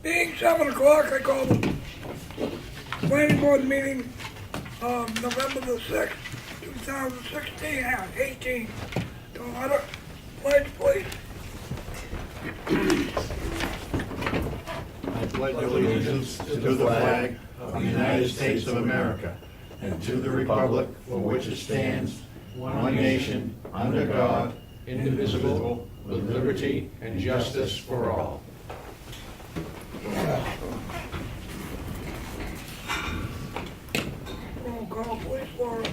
Being 7 o'clock, I call the planning board meeting of November the 6th, 2016, 18. To order. Pledge, please. I pledge allegiance to the flag of the United States of America and to the republic for which it stands, one nation, under God, indivisible, with liberty and justice for all. Roll call, please, Laura.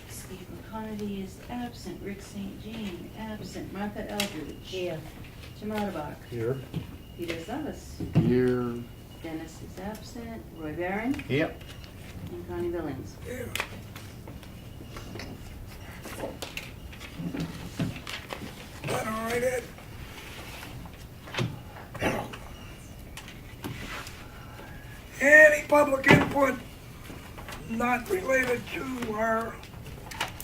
Stephen Kennedy is absent. Rick St. Jean, absent. Martha Eldridge. Here. Jim Otterbach. Here. Peter Zavas. Here. Dennis is absent. Roy Barron. Yep. And Connie Billings. Yeah. That all right, Ed? Any public input not related to our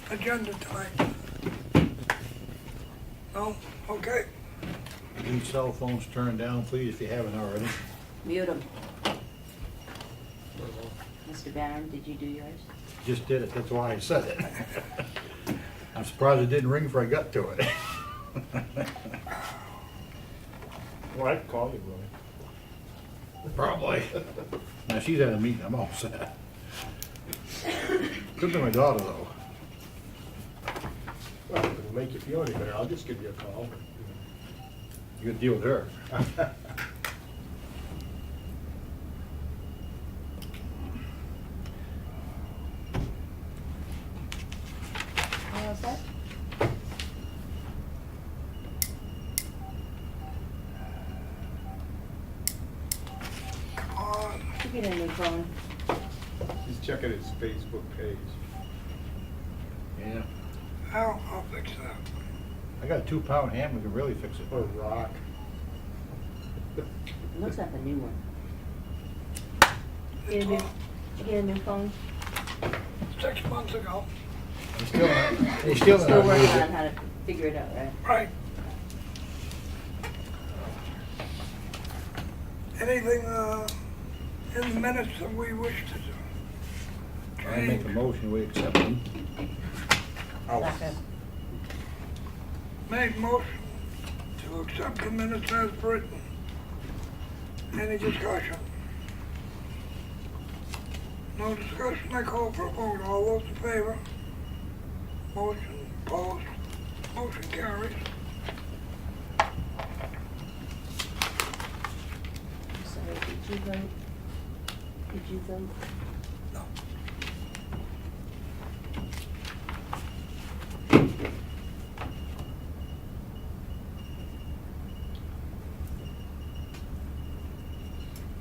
agenda tonight? No? Okay. Leave cell phones turned down, please, if you haven't already. Mute him. Mr. Barron, did you do yours? Just did it, that's why I said it. I'm surprised it didn't ring before I got to it. Well, I can call you, Roy. Probably. Now, she's at a meeting, I'm all set. Could be my daughter, though. Well, if it'll make you feel any better, I'll just give you a call. You gotta deal with her. How's that? Come on. You get a new phone. He's checking his Facebook page. Yeah. I'll fix that. I got a 2-pound ham, we can really fix it. Or rock. It looks like a new one. You get a new phone? 6 months ago. They still Still working on how to figure it out, right? Right. Anything in the minutes that we wish to do? I make a motion, we accept them. Make motion to accept the minutes as written. Any discussion? No discussion, I call for a vote. All those in favor? Motion opposed. Motion carries. Sorry, did you vote? Did you vote? No.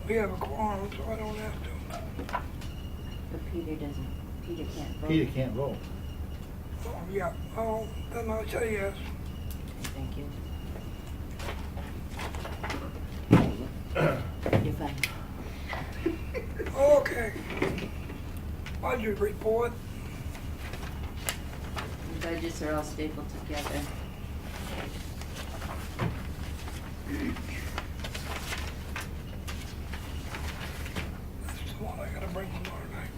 We have a quorum, so I don't have to. But Peter doesn't. Peter can't vote. Peter can't vote. Oh, yeah. Oh, then I'll say yes. Thank you. You're fine. Okay. Budget report. The budgets are all stapled together. That's the one I gotta bring tomorrow night.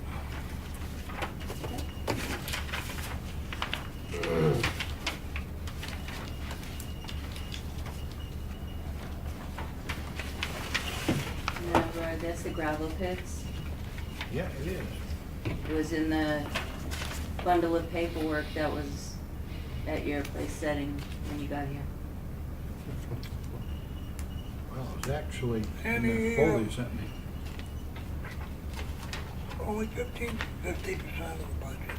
Now, Roy, that's the gravel pits. Yeah, it is. It was in the bundle of paperwork that was at your place setting when you got here. Well, it was actually in Any, the folder you sent me. Only 50% of the budget.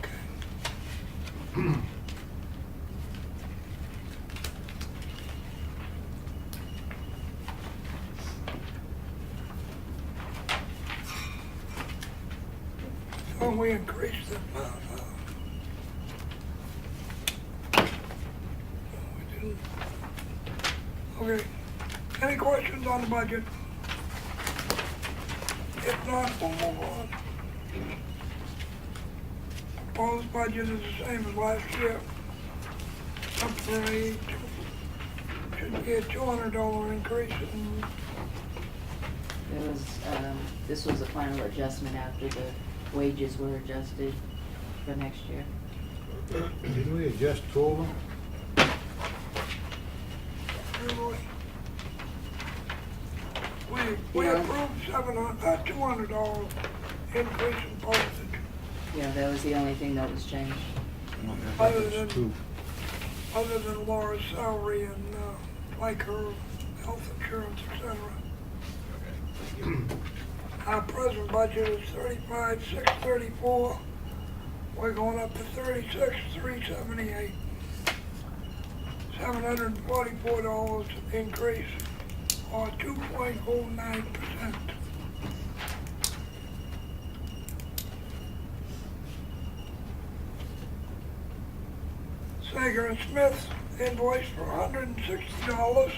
Okay. So we increased the amount. We didn't. Okay. Any questions on the budget? If not, we'll move on. Proposed budget is the same as last year. Temporary, should be a $200 increase in, It was, this was a final adjustment after the wages were adjusted for next year. Didn't we adjust two of them? we Yeah. approved $200 increase in postage. Yeah, that was the only thing that was changed. Other than, Two. other than Laura's salary and, like her health insurance, etc. Our present budget is $35,634. We're going up to $36,378. $744 increase, or 2.09%. Sager and Smith invoice for $160.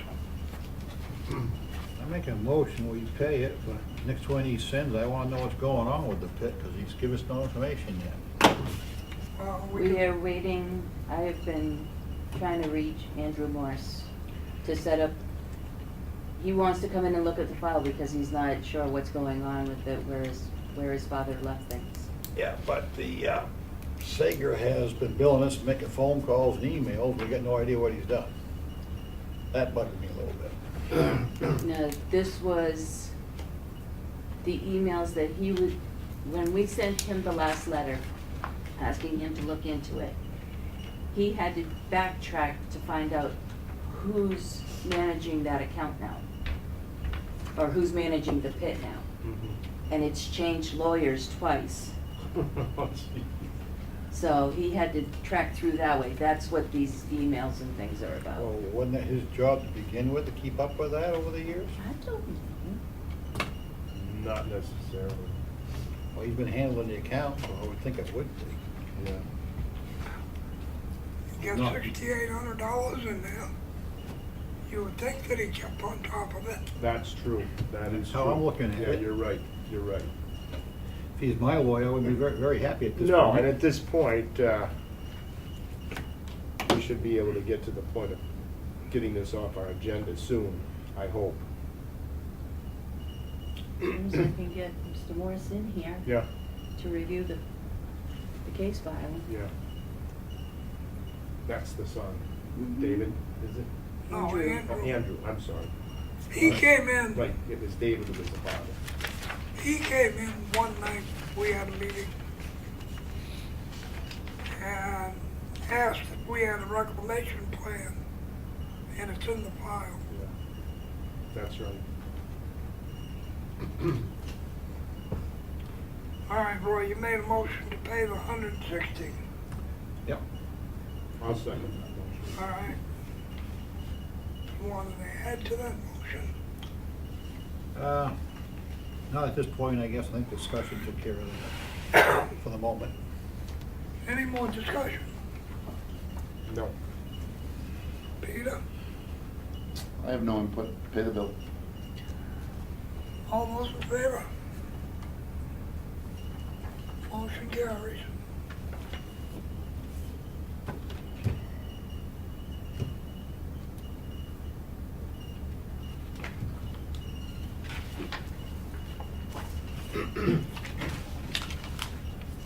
I make a motion, we pay it, but next one he sends, I wanna know what's going on with the pit, cause he's give us no information yet. We are waiting, I have been trying to reach Andrew Morse to set up, he wants to come in and look at the file because he's not sure what's going on with it, where his father left things. Yeah, but the, Sager has been billing us, making phone calls and emails, we got no idea what he's done. That bugged me a little bit. No, this was the emails that he would, when we sent him the last letter, asking him to look into it, he had to backtrack to find out who's managing that account now, or who's managing the pit now. And it's changed lawyers twice. So he had to track through that way. That's what these emails and things are about. Well, wasn't it his job to begin with, to keep up with that over the years? I don't know. Not necessarily. Well, he's been handling the account, so I would think it would be. Yeah. Get $6,800 in there. You would think that he kept on top of it. That's true. That is That's how true. I'm looking at Yeah, it. you're right. You're right. If he's my lawyer, I would be very, very happy at this No, point. and at this point, we should be able to get to the point of getting this off our agenda soon, I hope. As soon as I can get Mr. Morris in here Yeah, to review the case file. yeah. That's the son. Mhm. David, is it? No, Andrew. Oh, Andrew. Andrew, I'm sorry. He came in. Right, it was David who was the father. He came in one night, we had a meeting, and asked if we had a reclamation plan, and it's in the file. Yeah, that's right. All right, Roy, you made a motion to pay the $160. Yep. I'll second that motion. All right. You wanted to add to that motion? Not at this point, I guess, I think discussion took care of that for the moment. Any more discussion? No. Peter? I have no input, pay the bill. All those in favor? Motion carries.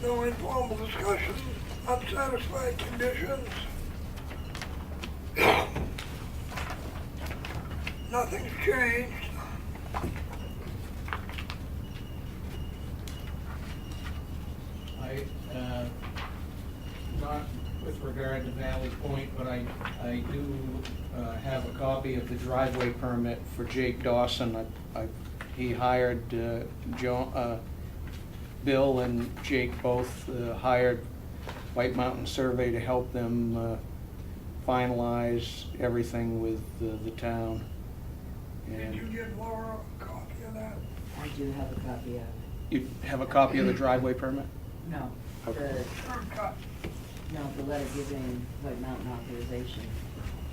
No informal discussion, unsatisfied conditions. Nothing's changed. Not with regard to Valley Point, but I do have a copy of the driveway permit for Jake Dawson. He hired Bill and Jake both hired White Mountain Survey to help them finalize everything with the town. Did you And give Laura a copy of that? I do have a copy of it. you have a copy of the driveway permit? No, Okay. Third cut. the letter giving White Mountain authorization.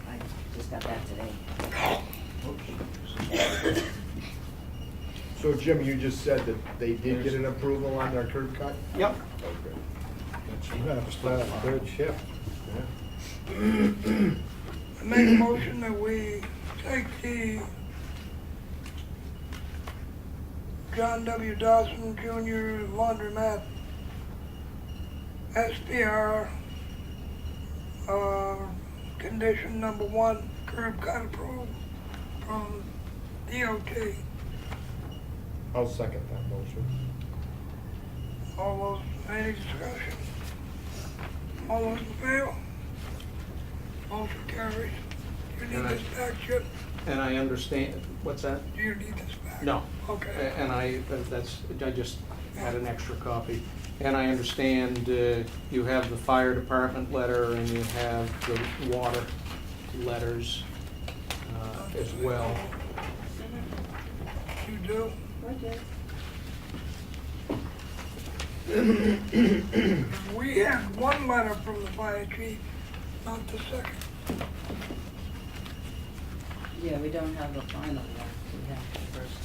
I just got that today. So Jim, you just said that they did get an approval on their curb cut? Yep. Okay. You're gonna have to start a third shift. I make a motion that we take the John W. Dawson Jr. Laundromat SPR, condition number 1, curb cut approved from DOT. I'll second that motion. All those, any discussion? All those in favor? Motion carries. You need And this back, Chip? And I understand, what's that? Do you need this back? No. Okay. And I just had an extra copy. And I understand you have the fire department letter and you have the water letters as well. You do? We had one letter from the fire chief, not the second. Yeah, we don't have the final one, we have the first.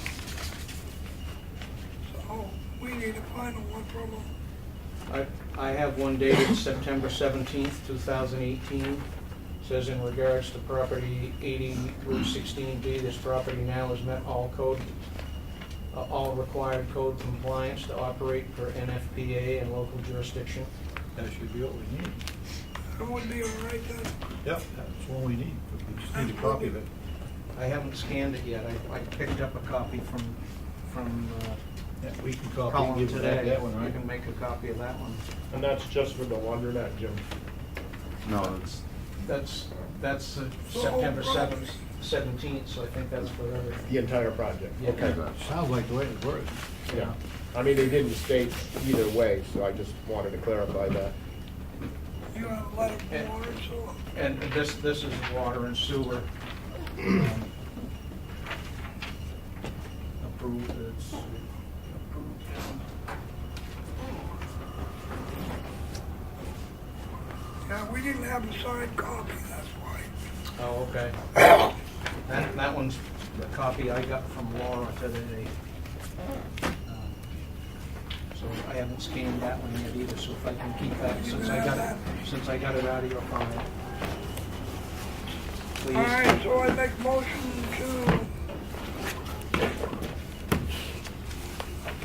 So we need a final one from them. I have one dated September 17th, 2018. Says in regards to property 80 Route 16B, this property now has met all required code compliance to operate per NFPA and local jurisdiction. That should be what we need. That would be all right then. Yep, that's what we need. We just need a copy of it. I haven't scanned it yet. I picked up a copy from Yeah, we can copy and Colin give today. that one, You right? can make a copy of that one. And that's just for the laundromat, Jim? No, it's, That's whole September property. 17th, so I think that's for everything. The entire project? Yeah. Okay. Sounds like the way it works. Yeah. I mean, they didn't state either way, so I just wanted to clarify that. You have a letter from water, so And this is water and sewer. Approved, it's approved. yeah, we didn't have a signed copy, that's why. Oh, okay. That one's the copy I got from Laura today. So I haven't scanned that one yet either, so if I can keep that, since I got it out of your file. Please. All right, so I make motion to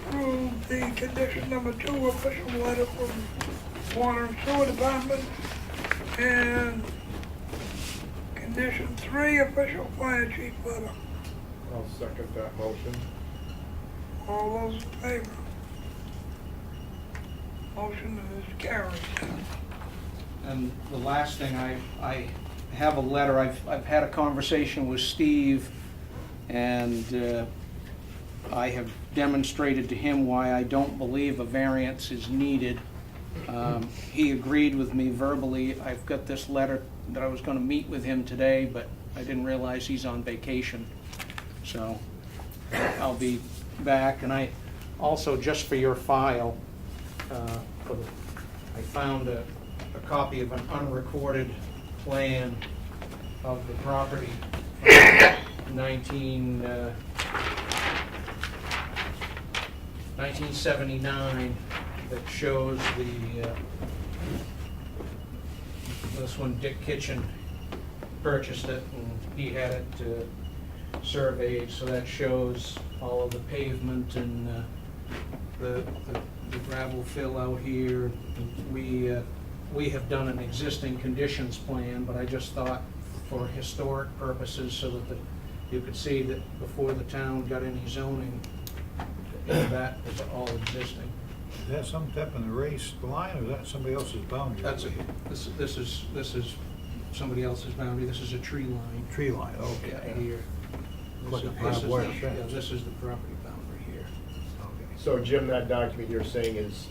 approve the condition number 2 official letter from Water and Sewer Department and condition 3 official fire chief letter. I'll second that motion. All those in favor? Motion is carried. And the last thing, I have a letter, I've had a conversation with Steve, and I have demonstrated to him why I don't believe a variance is needed. He agreed with me verbally. I've got this letter that I was gonna meet with him today, but I didn't realize he's on vacation. So I'll be back, and I also, just for your file, I found a copy of an unrecorded plan of the property from 1979 that shows this one, Dick Kitchen purchased it and he had it surveyed, so that shows all of the pavement and the gravel fill out here. We have done an existing conditions plan, but I just thought for historic purposes, so that you could see that before the town got any zoning, that was all existing. Is that some type of erased line, or is that somebody else's boundary? This is somebody else's boundary. This is a tree line. Tree line, okay. Yeah, here. Like a This barbed is wire the- fence. yeah, this is the property boundary here. Okay. So Jim, that document you're saying is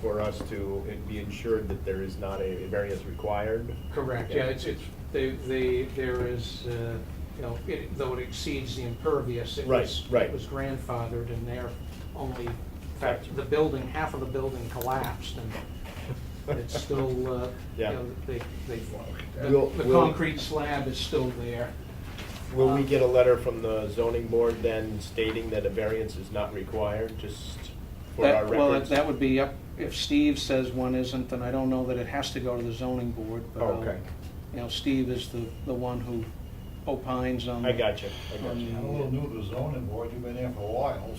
for us to be ensured that there is not a variance required? Correct, yeah, there is, though it exceeds the impervious, it Right, was, right. it was grandfathered, and they're only, in fact, the building, half of the building collapsed, and it's still, Yeah. the Will- concrete slab is still there. Will we get a letter from the zoning board then stating that a variance is not required, just for our Well, records? that would be up if Steve says one isn't, then I don't know that it has to go to the zoning board, but Oh, okay. you know, Steve is the one who opines on. I got you. I'm a little new to the zoning board, you've been there for a while.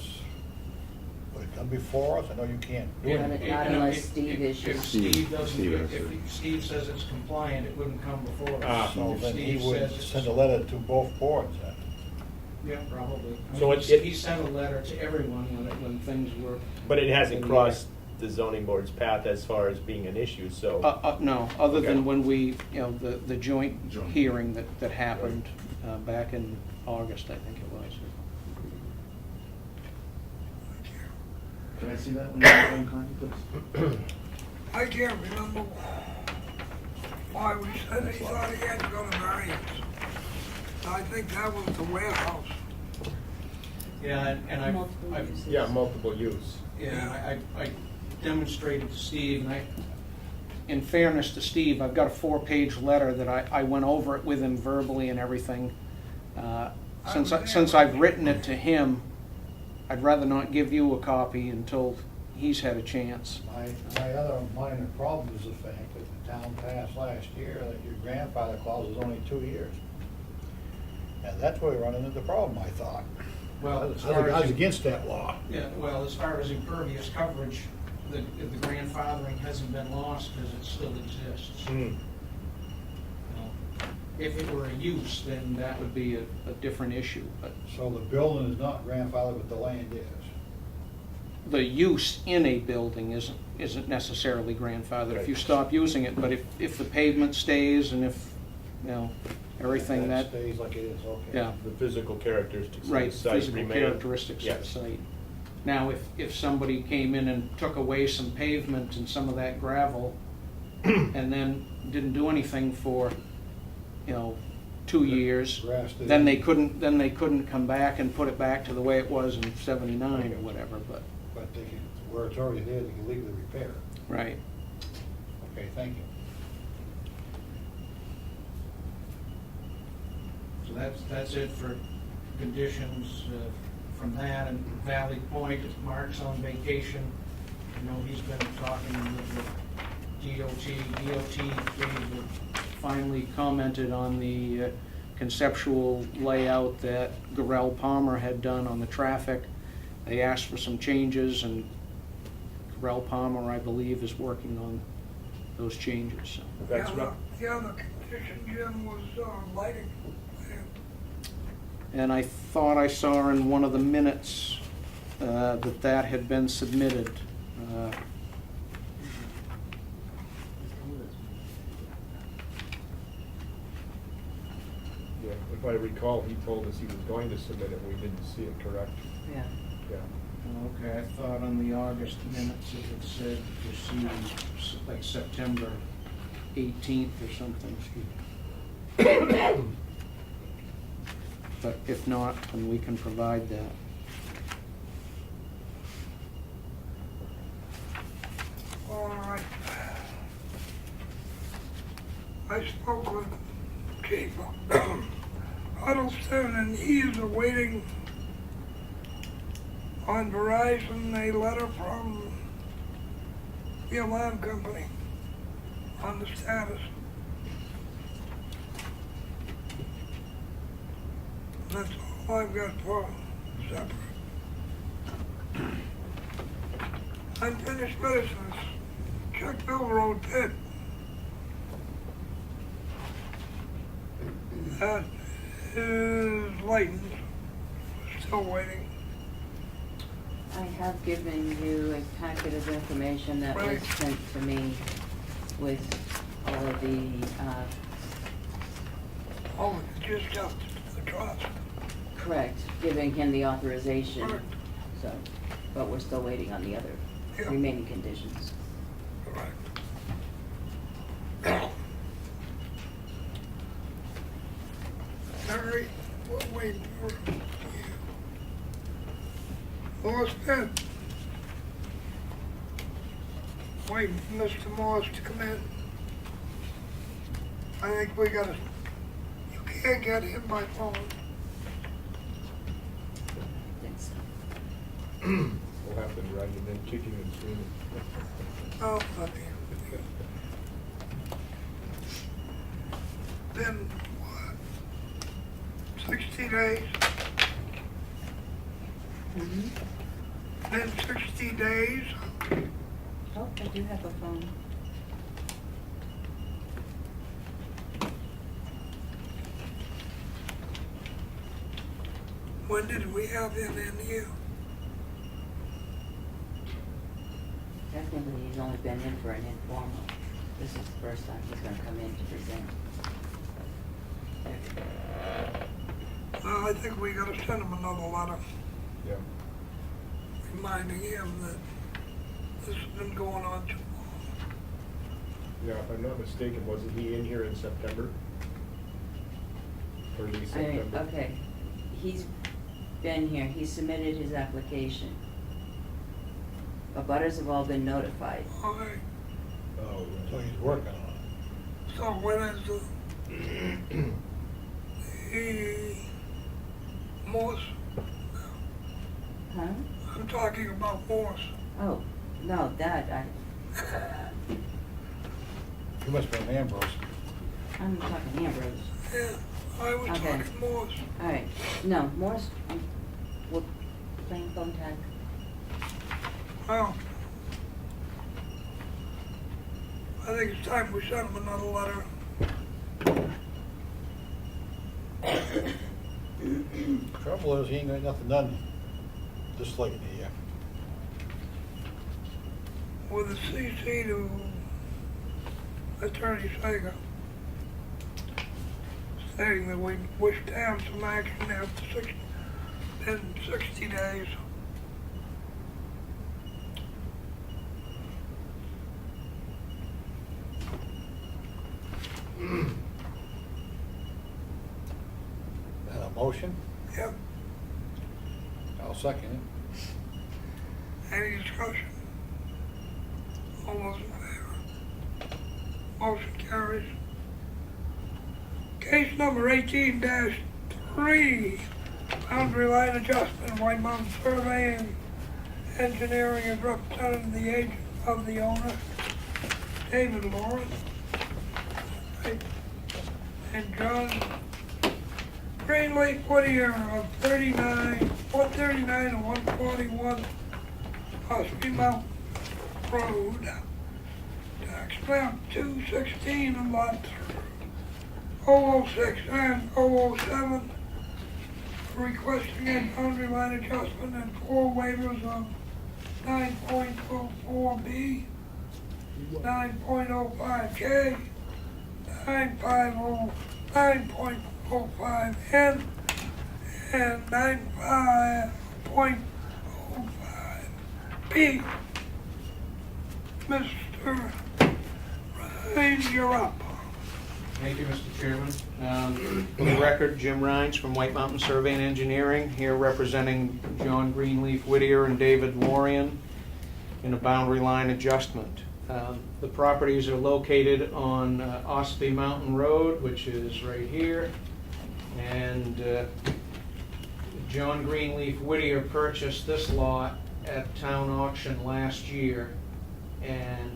Would it come before us? I know you can't do Yeah, anything. Not unless Steve issues. If Steve doesn't, Steve if issues. Steve says it's compliant, it wouldn't come before Ah. us. So If then he Steve would says it's- send a letter to both boards then. Yeah, probably. So He sent a letter to everyone when things were. But it hasn't crossed the zoning board's path as far as being an issue, so. No, other Okay. than when we, you know, the joint Joint. hearing that happened back in August, I think it was. Can I see that when you're done, Connie, please? I can't remember why we said he thought he had to go to variance. I think that was the warehouse. Yeah, and Multiple uses. Yeah, multiple use. Yeah, I demonstrated to Steve, and in fairness to Steve, I've got a 4-page letter that I went over it with him verbally and everything. Since I've written it to him, I'd rather not give you a copy until he's had a chance. My other minor problem is the fact that the town passed last year that your grandfather clause is only 2 years. And that's where we run into the problem, I thought. Well, as I far was as, against that law. yeah, well, as far as impervious coverage, the grandfathering hasn't been lost because it still exists. Hmm. If it were a use, then that would be a different issue, but So the building is not grandfathered, but the land is. the use in a building isn't necessarily grandfathered if you stop using it, but if the pavement stays and if, you know, everything that, stays like it is, okay. yeah, The physical characteristics of right, the site physical remain. characteristics of the Yes. site. Now, if somebody came in and took away some pavement and some of that gravel and then didn't do anything for, you know, 2 years, Grass did- then they couldn't come back and put it back to the way it was in '79 or whatever, but, But they can, where it's already there, they can legally repair it. right. Okay, thank you. So that's it for conditions from that. And Valley Point, Mark's on vacation. I know he's been talking with the DOT. DOT finally commented on the conceptual layout that Garrell Palmer had done on the traffic. They asked for some changes, and Garrell Palmer, I believe, is working on those changes. So. That's Yeah, right. the condition, Jim, was lighting. And I thought I saw in one of the minutes that had been submitted. Yeah, if I recall, he told us he was going to submit it, we didn't see it, correct? Yeah. Yeah. Okay, I thought on the August minutes it had said received like September 18th or something. But if not, then we can provide that. All right. I spoke with Chief Huddleston, and he is awaiting on Verizon a letter from the alarm company on the status. That's all I've got for separate. Unfinished business, Chuckville Road pit. That is lightened, still waiting. I have given you a packet of information that was Right. sent to me with all of the, Oh, it's just up to the trust. correct, giving him the authorization. Correct. So, but we're still waiting on the other Yeah. remaining conditions. Correct. Larry, we're waiting for you. Morse Pit. Waiting for Mr. Morse to come in. I think we gotta, you can't get him by phone. Thanks. We'll have to drag him in kicking and screaming. Oh, honey. Then what? 60 days? Mhm. Then 60 days? Oh, I do have a phone. When did we have him in here? Technically, he's only been in for an informal. This is the first time he's gonna come in to present. Well, I think we gotta send him another letter Yeah. reminding him that this has been going on too long. Yeah, if I'm not mistaken, wasn't he in here in September? Early I mean, September? okay, he's been here, he submitted his application. Abutters have all been notified. All right, Oh, So right. he's working on it. so when is the Morse? Huh? I'm talking about Morse. Oh, no, that, He must be an Ambrose. I'm talking Ambrose. Yeah, I was Okay. talking Morse. All right, no, Morse, we're playing phone tag. Well, I think it's time we send him another letter. Trouble is, he ain't got nothing done this late in the year. With a CC to Attorney Sager, stating that we wish to have some action after in 60 days. And a motion? Yep, I'll second it. any discussion? All those in favor? Motion carries. Case number 18-3, boundary line adjustment, White Mountain Survey and Engineering is representing the agent of the owner, David Lawrence, and John Greenleaf Whittier of 139 and 141 Ossipee Mountain Road, tax map 216 and lot 006 and 007, requesting a boundary line adjustment and 4 waivers of 9.04B, 9.05K, 9.05N, and 9.05B. Mr. Ryan, you're up. Thank you, Mr. Chairman. For the record, Jim Rines from White Mountain Survey and Engineering, here representing John Greenleaf Whittier and David Lorian in a boundary line adjustment. The properties are located on Ossipee Mountain Road, which is right here, and John Greenleaf Whittier purchased this lot at town auction last year, and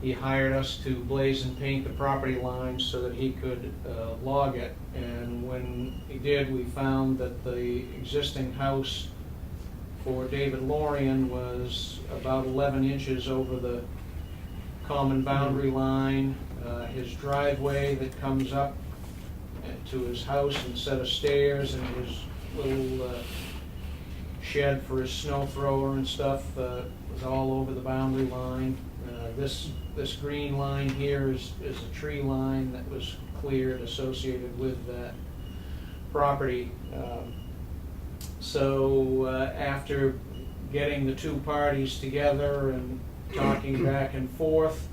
he hired us to blaze and paint the property lines so that he could log it. And when he did, we found that the existing house for David Lorian was about 11 inches over the common boundary line. His driveway that comes up to his house and set of stairs, and his little shed for his snow thrower and stuff was all over the boundary line. This green line here is a tree line that was cleared associated with that property. So after getting the two parties together and talking back and forth,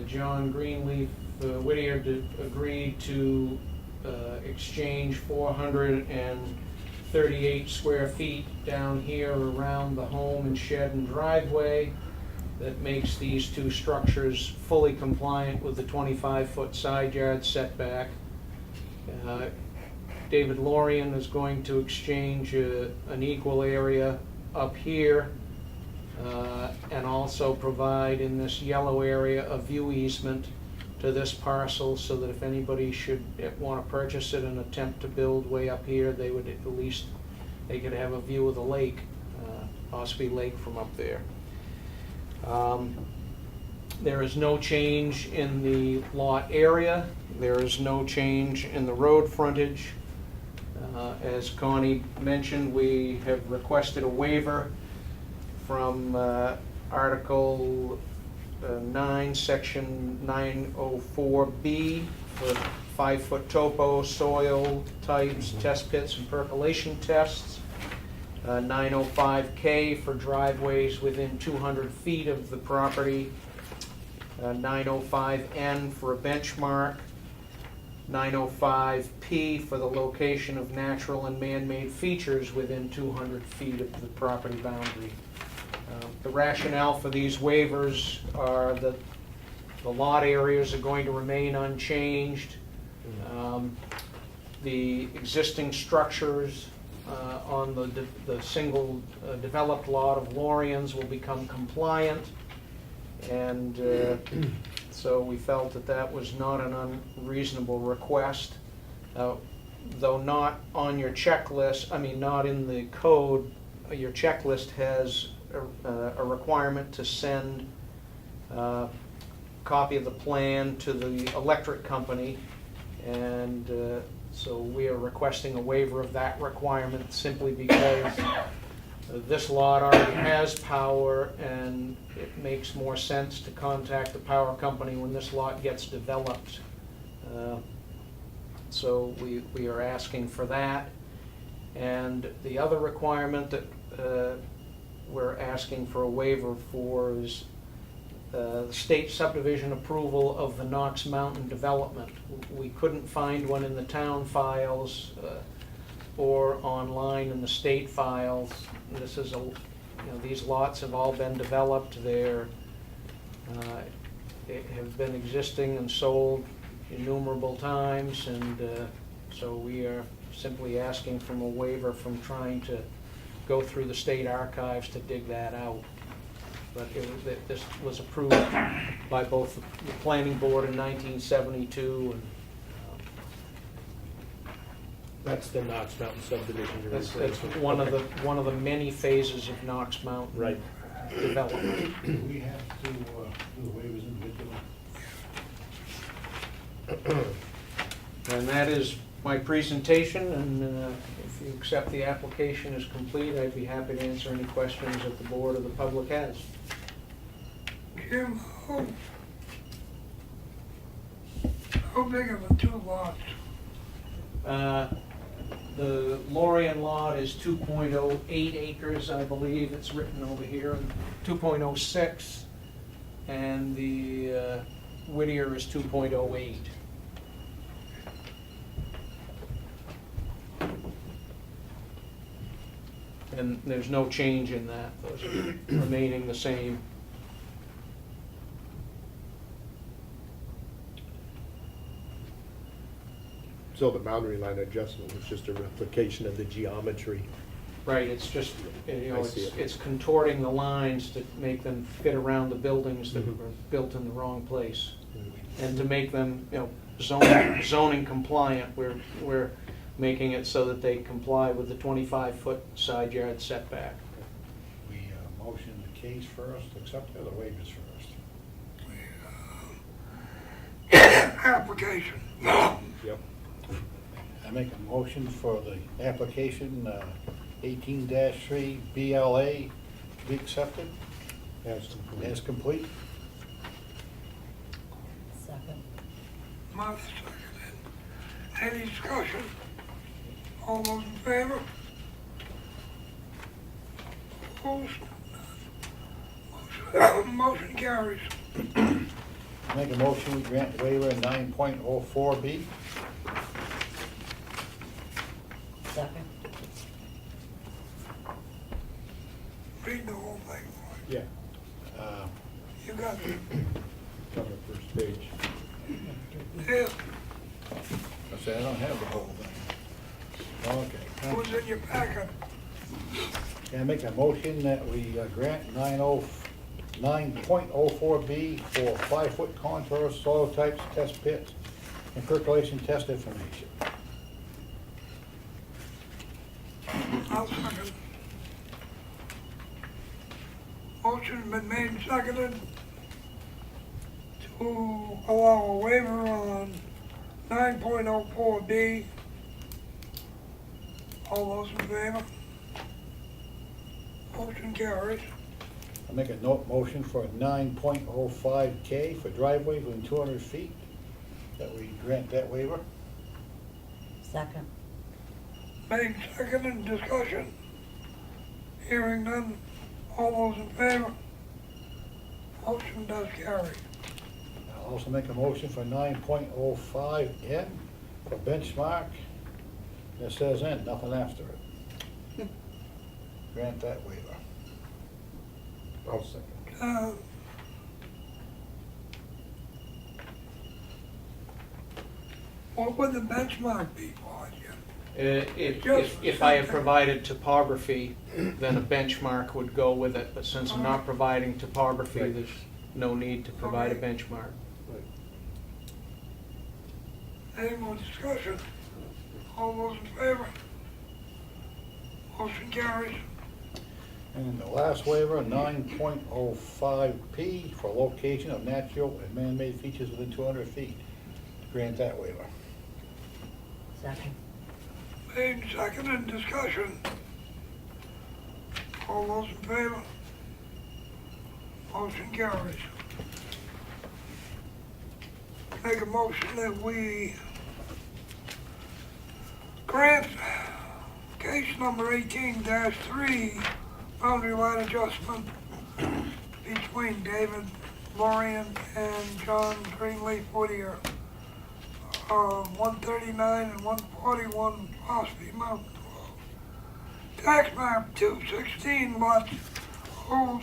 John Greenleaf Whittier agreed to exchange 438 square feet down here around the home and shed and driveway. That makes these two structures fully compliant with the 25-foot side yard setback. David Lorian is going to exchange an equal area up here and also provide in this yellow area a view easement to this parcel, so that if anybody should want to purchase it and attempt to build way up here, they would at least, they could have a view of the lake, Ossipee Lake from up there. There is no change in the lot area. There is no change in the road frontage. As Connie mentioned, we have requested a waiver from Article 9, Section 904B for 5-foot topo, soil types, test pits, and percolation tests. 905K for driveways within 200 feet of the property. 905N for a benchmark. 905P for the location of natural and man-made features within 200 feet of the property boundary. The rationale for these waivers are that the lot areas are going to remain unchanged. The existing structures on the single developed lot of Lorians will become compliant, and so we felt that that was not an unreasonable request. Though not on your checklist, I mean not in the code, your checklist has a requirement to send a copy of the plan to the electric company, and so we are requesting a waiver of that requirement simply because this lot already has power, and it makes more sense to contact the power company when this lot gets developed. So we are asking for that. And the other requirement that we're asking for a waiver for is the state subdivision approval of the Knox Mountain development. We couldn't find one in the town files or online in the state files. This is these lots have all been developed. They're have been existing and sold innumerable times, and so we are simply asking for a waiver from trying to go through the state archives to dig that out. But this was approved by both the planning board in 1972 and That's the Knox Mountain subdivision you're that's referring to. one Okay. of the many phases of Knox Mountain Right. development. Do we have to do the waivers individually? And that is my presentation, and if you accept the application as complete, I'd be happy to answer any questions that the board or the public has. Jim, how big are the two lots? The Lorien lot is 2.08 acres, I believe, it's written over here, 2.06, and the Whittier is 2.08. And there's no change in that, those are remaining the same. So the boundary line adjustment was just a replication of the geometry. Right, it's just, I see it. it's contorting the lines to make them fit around the buildings that Mhm. were built in the wrong place. Mm-hmm. And to make them, zoning compliant, we're making it so that they comply with the 25-foot side yard setback. We motion the case first, accept the other waivers first. Application. Yep. I make a motion for the application 18-3 BLA to be accepted as complete. Second. Martha seconded. Any discussion? All those in favor? Opposed? Motion carries. Make a motion, we grant waiver 9.04B. Second. Read the whole thing. Yeah, You got it. on the first page. Yeah, I said, I don't have the whole thing. Okay. it was in your packet. Can I make a motion that we grant 9.04B for 5-foot contour soil types test pits and percolation test information? I'll second. Motion's been made and seconded to allow a waiver on 9.04B. All those in favor? Motion carries. I make a motion for 9.05K for driveways within 200 feet, that we grant that waiver. Second. Made, seconded, discussion. Hearing none, all those in favor? Motion does carry. I'll also make a motion for 9.05N for benchmark. It says N, nothing after it. Grant that waiver. I'll second. What would the benchmark be for, Jim? If I had provided topography, then a benchmark would go with it, but since I'm not providing topography, Right. there's no need to provide a Okay. benchmark. Any more discussion? All those in favor? Motion carries. And the last waiver, 9.05P for location of natural and man-made features within 200 feet. Grant that waiver. Second. Made, seconded, discussion. All those in favor? Motion carries. Make a motion that we grant case number 18-3, boundary line adjustment between David Lorian and John Greenleaf Whittier of 139 and 141 Ossipee Mountain Road. Tax map 216, lots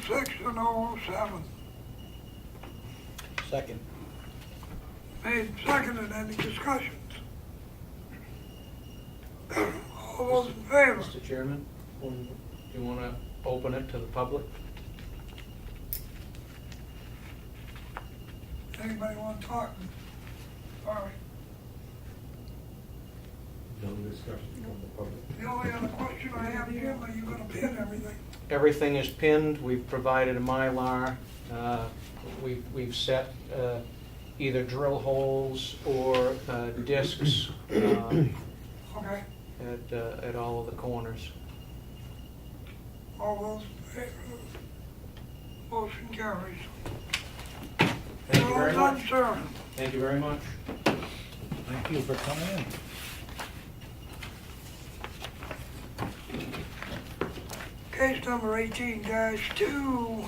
06 and 007. Second. Made, seconded, any discussions? All those in favor? Mr. Chairman, do you want to open it to the public? Anybody want to talk? Sorry. No discussion from the public. The only other question I have, Jim, are you gonna pin everything? Everything is pinned, we've provided a Mylar, we've set either drill holes or discs Okay, at all of the corners. all those in favor? Motion carries. Thank you very Well done, much. sir. Thank you very much. Thank you for coming in. Case number 18-2,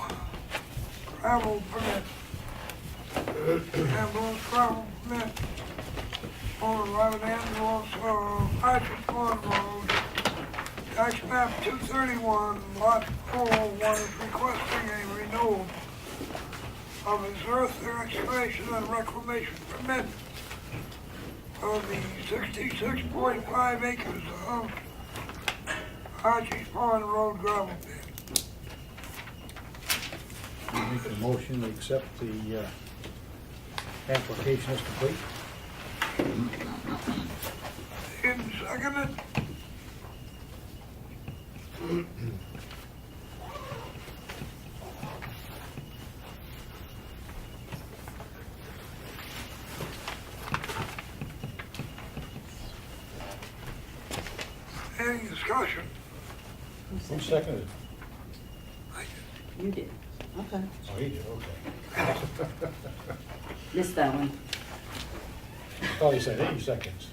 gravel permit. Ambulance gravel permit for 11 Andros, Patrick Pond Road. Tax map 231, lot 401 is requesting a renewal of his earth excavation and reclamation permit of the 66.5 acres of Archie's Pond Road gravel pit. Make a motion to accept the application as complete. In seconded. Any discussion? Who seconded? You did. Okay. Oh, he did, okay. Missed that one. Oh, he said 80 seconds.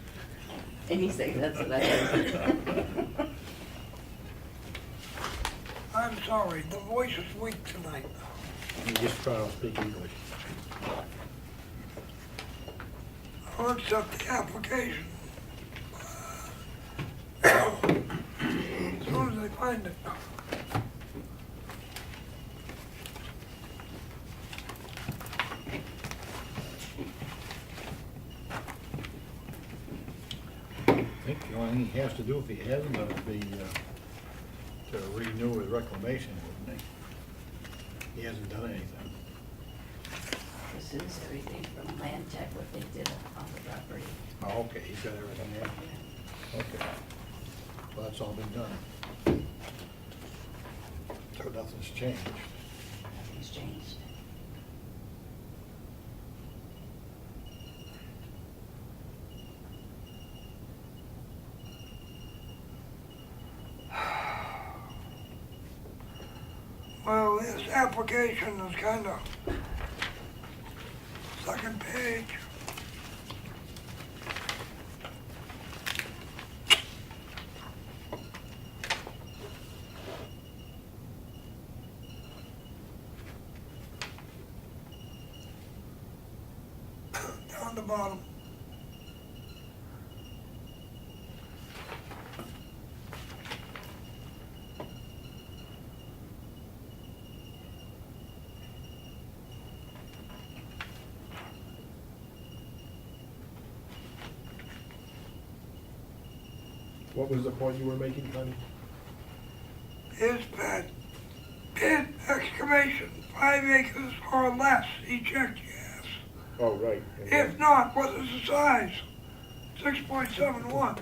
And he said, that's what I heard. I'm sorry, the voice is weak tonight. You just try to speak English. I'll accept the application. As soon as I find it. I think the only thing he has to do, if he hasn't, is be to renew his reclamation, wouldn't he? He hasn't done anything. This is everything from Land Tech, what they did on the property. Oh, okay, he's got everything there. Yeah. Okay. Well, that's all been done. So nothing's changed. Nothing's changed. Well, this application is kind of second page. Down the bottom. What was the point you were making, Connie? Is that pit excavation, 5 acres or less, he checked yes. Oh, right. If not, what is the size? 6.71.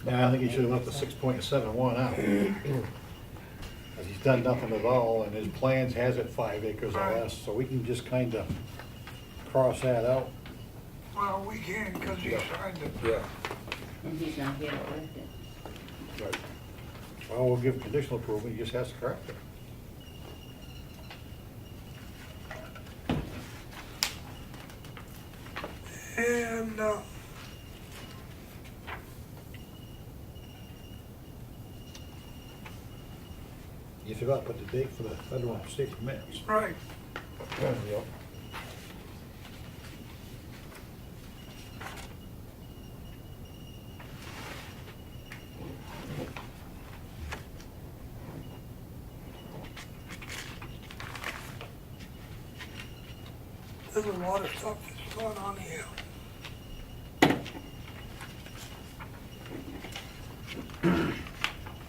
Yeah, I think he should have left the 6.71 out. 'Cause he's done nothing at all, and his plans has it 5 acres or less, so we can just kind of cross that out. Well, we can, because he signed it. Yeah, And he's not here to correct it. right. Well, we'll give conditional approval, he just has to correct it. And, You forgot to put the date for the federal and state permits. right, Yeah. there's a lot of stuff that's going on here.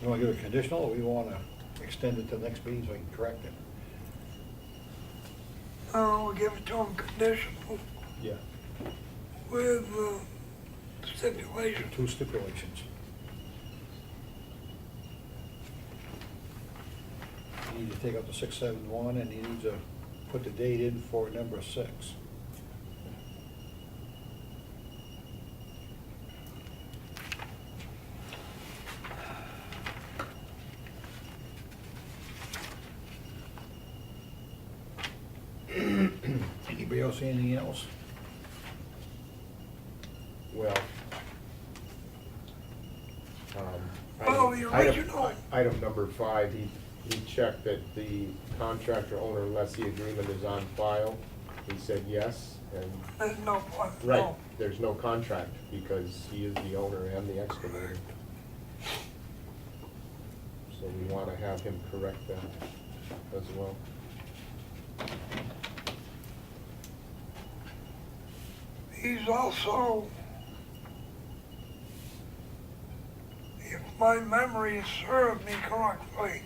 You want to give a conditional, or we want to extend it to the next meeting so we can correct it? We'll give it to him conditional Yeah. with stipulation. 2 stipulations. You need to take out the 671, and you need to put the date in for number 6. Anybody else see anything else? Well. Well, the original- Item number 5, he checked that the contractor owner lessee agreement is on file. He said yes, and, There's no point. right, No. there's no contract because he is the owner and the excavator. So we want to have him correct that as well. He's also, if my memory served me correctly,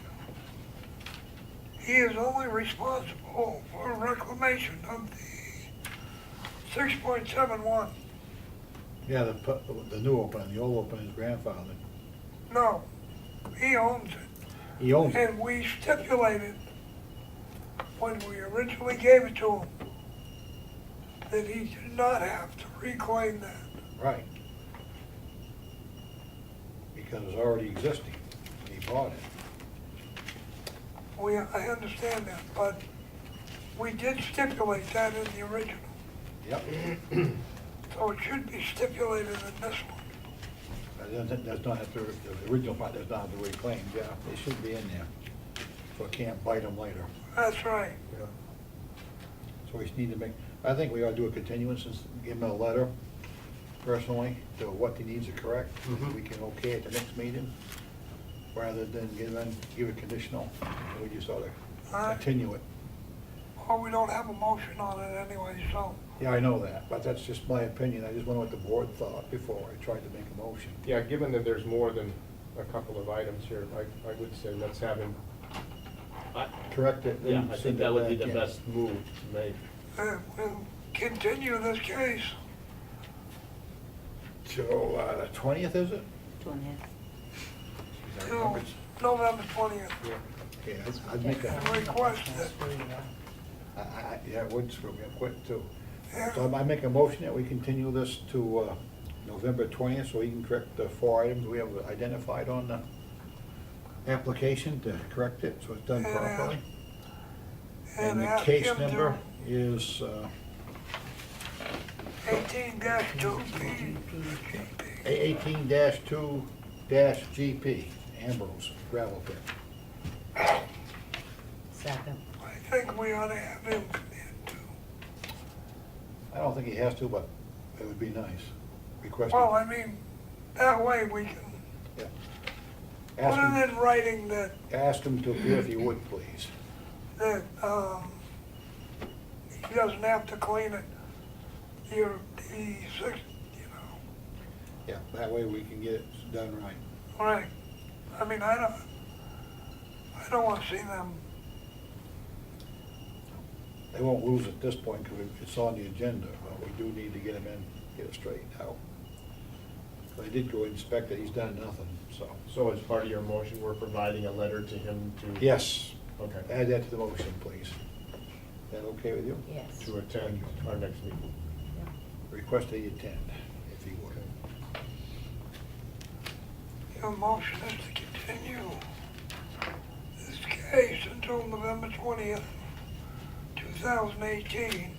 he is only responsible for reclamation of the 6.71. Yeah, the new opening, the old opening is grandfathered. No, he owns it. He owns it. And we stipulated, when we originally gave it to him, that he did not have to reclaim that. Right. Because it's already existing. He bought it. I understand that, but we did stipulate that in the original. Yep. So it should be stipulated in this one. Does not have to, the original part does not have to reclaim, yeah, it should be in there. So it can't bite them later. That's right. Yeah. So we just need to make, I think we ought to do a continuance and give him a letter personally to what he needs to correct. Mhm. We can okay at the next meeting, rather than give a conditional. We just ought to continue it. Well, we don't have a motion on it anyway, so. Yeah, I know that, but that's just my opinion. I just wonder what the board thought before I tried to make a motion. Yeah, given that there's more than a couple of items here. I would say let's have him, Correct it. yeah, and I send think it that would be back the in. best move to make. We'll continue this case. Till, the 20th, is it? 20th. Till November 20th. Okay, I'd make And a, request that, yeah, it would screw me up quick too. yeah, So I make a motion that we continue this to November 20th, so we can correct the 4 items we have identified on the application to correct it, so it's done Yeah. properly. and And the ask case him number to is, 18-2P. 18-2-GP, Ambrose gravel pit. Second. I think we ought to have him come in too. I don't think he has to, but it would be nice. Request. Well, I mean, that way we can Yeah. put Ask it him, in writing that, ask him to appear if you would, please. he doesn't have to clean it. He six, Yeah, that way we can get it done right. right. I mean, I don't want to see them, They won't lose at this point because it's on the agenda, but we do need to get him in, get it straightened out. They did go inspect it, he's done nothing, so. So as part of your motion, we're providing a letter to him to. Yes, Okay. add that to the motion, please. Is that okay with you? Yes. To attend our next meeting. Yeah. Request that he attend, if he would. your motion is to continue this case until November 20th, 2018.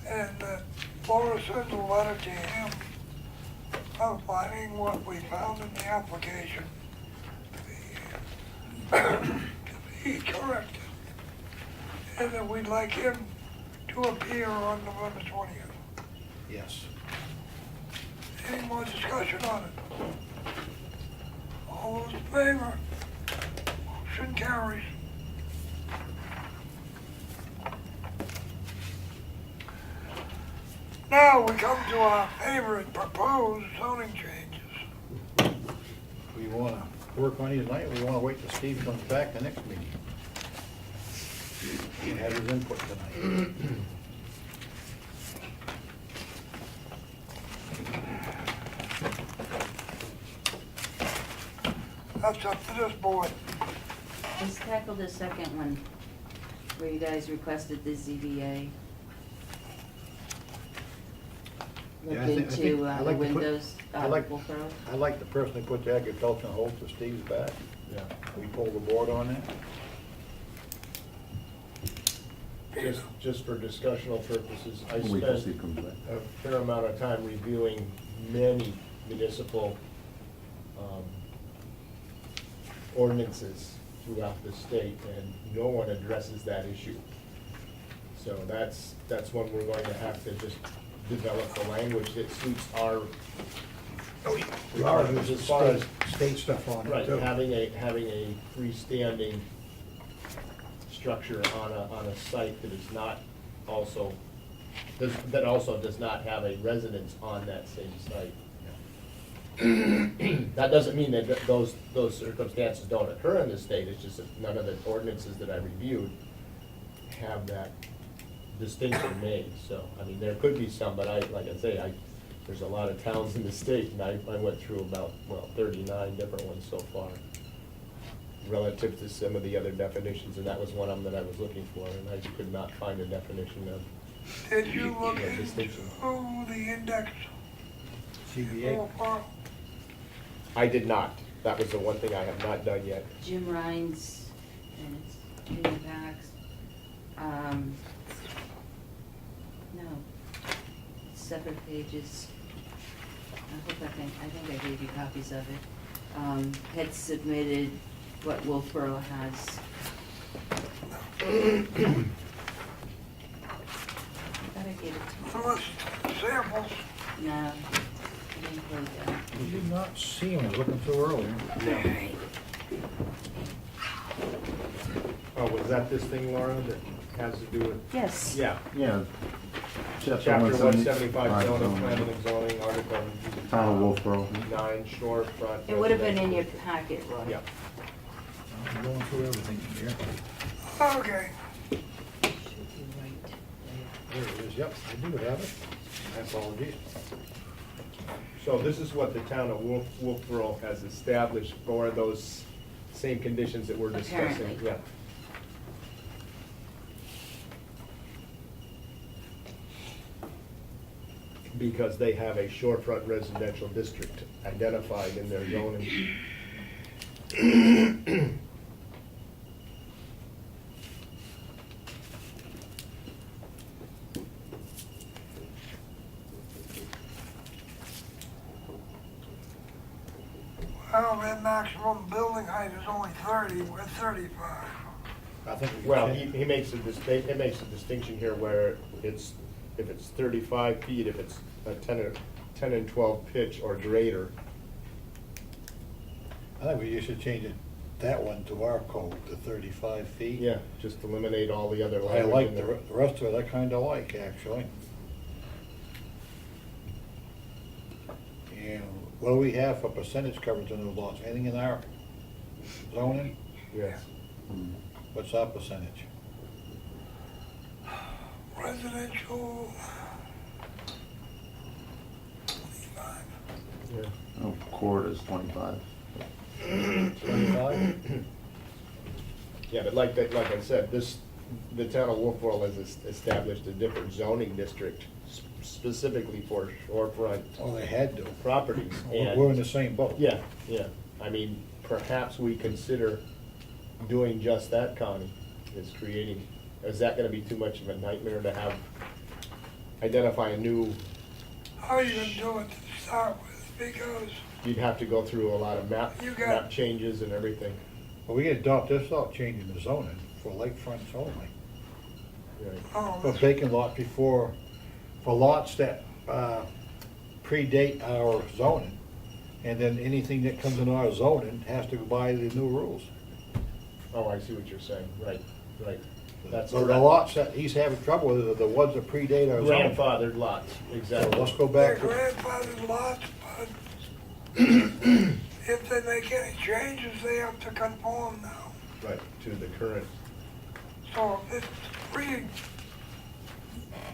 And that Laura sends a letter to him outlining what we found in the application to be corrected. And that we'd like him to appear on November 20th. Yes. Any more discussion on it? All those in favor? Motion carries. Now we come to our favorite proposed zoning changes. We want to work on these tonight, we want to wait till Steve comes back the next meeting. And have his input tonight. That's up to this board. Let's tackle the second one, where you guys requested the ZBA. Look Yeah, I think into I'd the like to put- windows, I'd like- Wolfboro. I'd like to personally put the agricultural hold to Steve's back. Yeah. We pull the board on that. Just for discussional purposes, I Wait till spent Steve comes back. a fair amount of time reviewing many municipal ordinances throughout the state, and no one addresses that issue. So that's when we're going to have to just develop the language that suits our, Ours as far as, state stuff on it right, too. having a freestanding structure on a site that is not also, that also does not have a residence on that same site. That doesn't mean that those circumstances don't occur in the state, it's just that none of the ordinances that I reviewed have that distinction made. So, I mean, there could be some, but there's a lot of towns in the state, and I went through about, 39 different ones so far, relative to some of the other definitions, and that was one of them that I was looking for, and I could not find a definition of. Did you look Yeah, into distinction. the index? CBA. I did not. That was the one thing I have not done yet. Jim Rhines, and it's Peter Pax. No, separate pages. I think I gave you copies of it. Had submitted what Wolfboro has. I thought I gave it to Unless samples, you. No, I didn't include that. We did not see him, I was looking through earlier. Oh, was that this thing, Laura, that has to do with? Yes. Yeah. Yeah, Chapter 175 Alright, zoning, planning and zoning, article. Town of Wolfboro. 9, shorefront. It would have been in your residential. packet, Roy. Yeah. I'm going through everything here. Okay, Should be right There it is, yep, I do have it. My apologies. So this is what the town of Wolfboro has established for those same conditions that we're discussing. Apparently. Yeah. Because they have a shorefront residential district identified in their zoning. well, their maximum building height is only 30, we're 35. I think we Well, can- he makes it makes a distinction here where it's, if it's 35 feet, if it's a 10 and 12 pitch or greater. I think we should change it, that one to our code, to 35 feet. Yeah, just eliminate all the other I language like in the there. the rest of it, I kinda like, actually. And what do we have for percentage coverage on those lots? Anything in our zoning? Yes. What's our percentage? Residential, 25. Yeah. Oh, court is 25. 25? Yeah, but like I said, the town of Wolfboro has established a different zoning district specifically for shorefront Oh, they had to. properties. and- We're in the same boat. Yeah, yeah. I mean, perhaps we consider doing just that, Connie, is that gonna be too much of a nightmare to have, identify a new, How are you gonna do it to start with? Because, you'd have to go through a lot of map You changes and everything. Well, we can adopt this without changing the zoning for lakefronts only. Right. oh, For vacant lot before, for lots that predate our zoning. And then anything that comes in our zoning has to go by the new rules. Oh, I see what you're saying, right. That's So the correct. lots that he's having trouble with are the ones that predate our zoning. Grandfathered lots, So exactly. let's go their back to, grandfather's lots, but if they make any changes, they have to conform now. Right, to the current, So if it's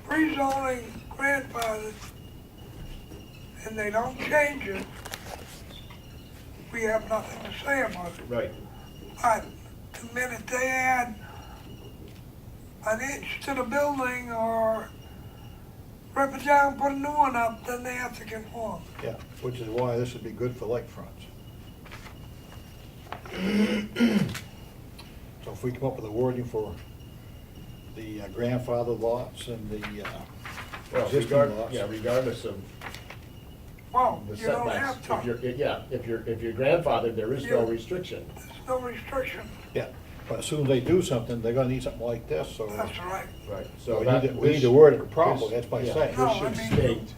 rezoning grandfathered, and they don't change it, we have nothing to say about it. right, But the minute they add an inch to the building or rip it down, put a new one up, then they have to conform. yeah, which is why this would be good for lakefronts. So if we come up with a wording for the grandfather lots and the well, existing lots. regardless of Well, the you don't setbacks. have to. If you're grandfathered, there is no Yeah. restriction. There's no restriction. Yeah, but as soon as they do something, they're gonna need something like this, so. That's right. Right, So so we that. need to, we need to word it properly, that's by yeah, saying. No, This I should mean- state,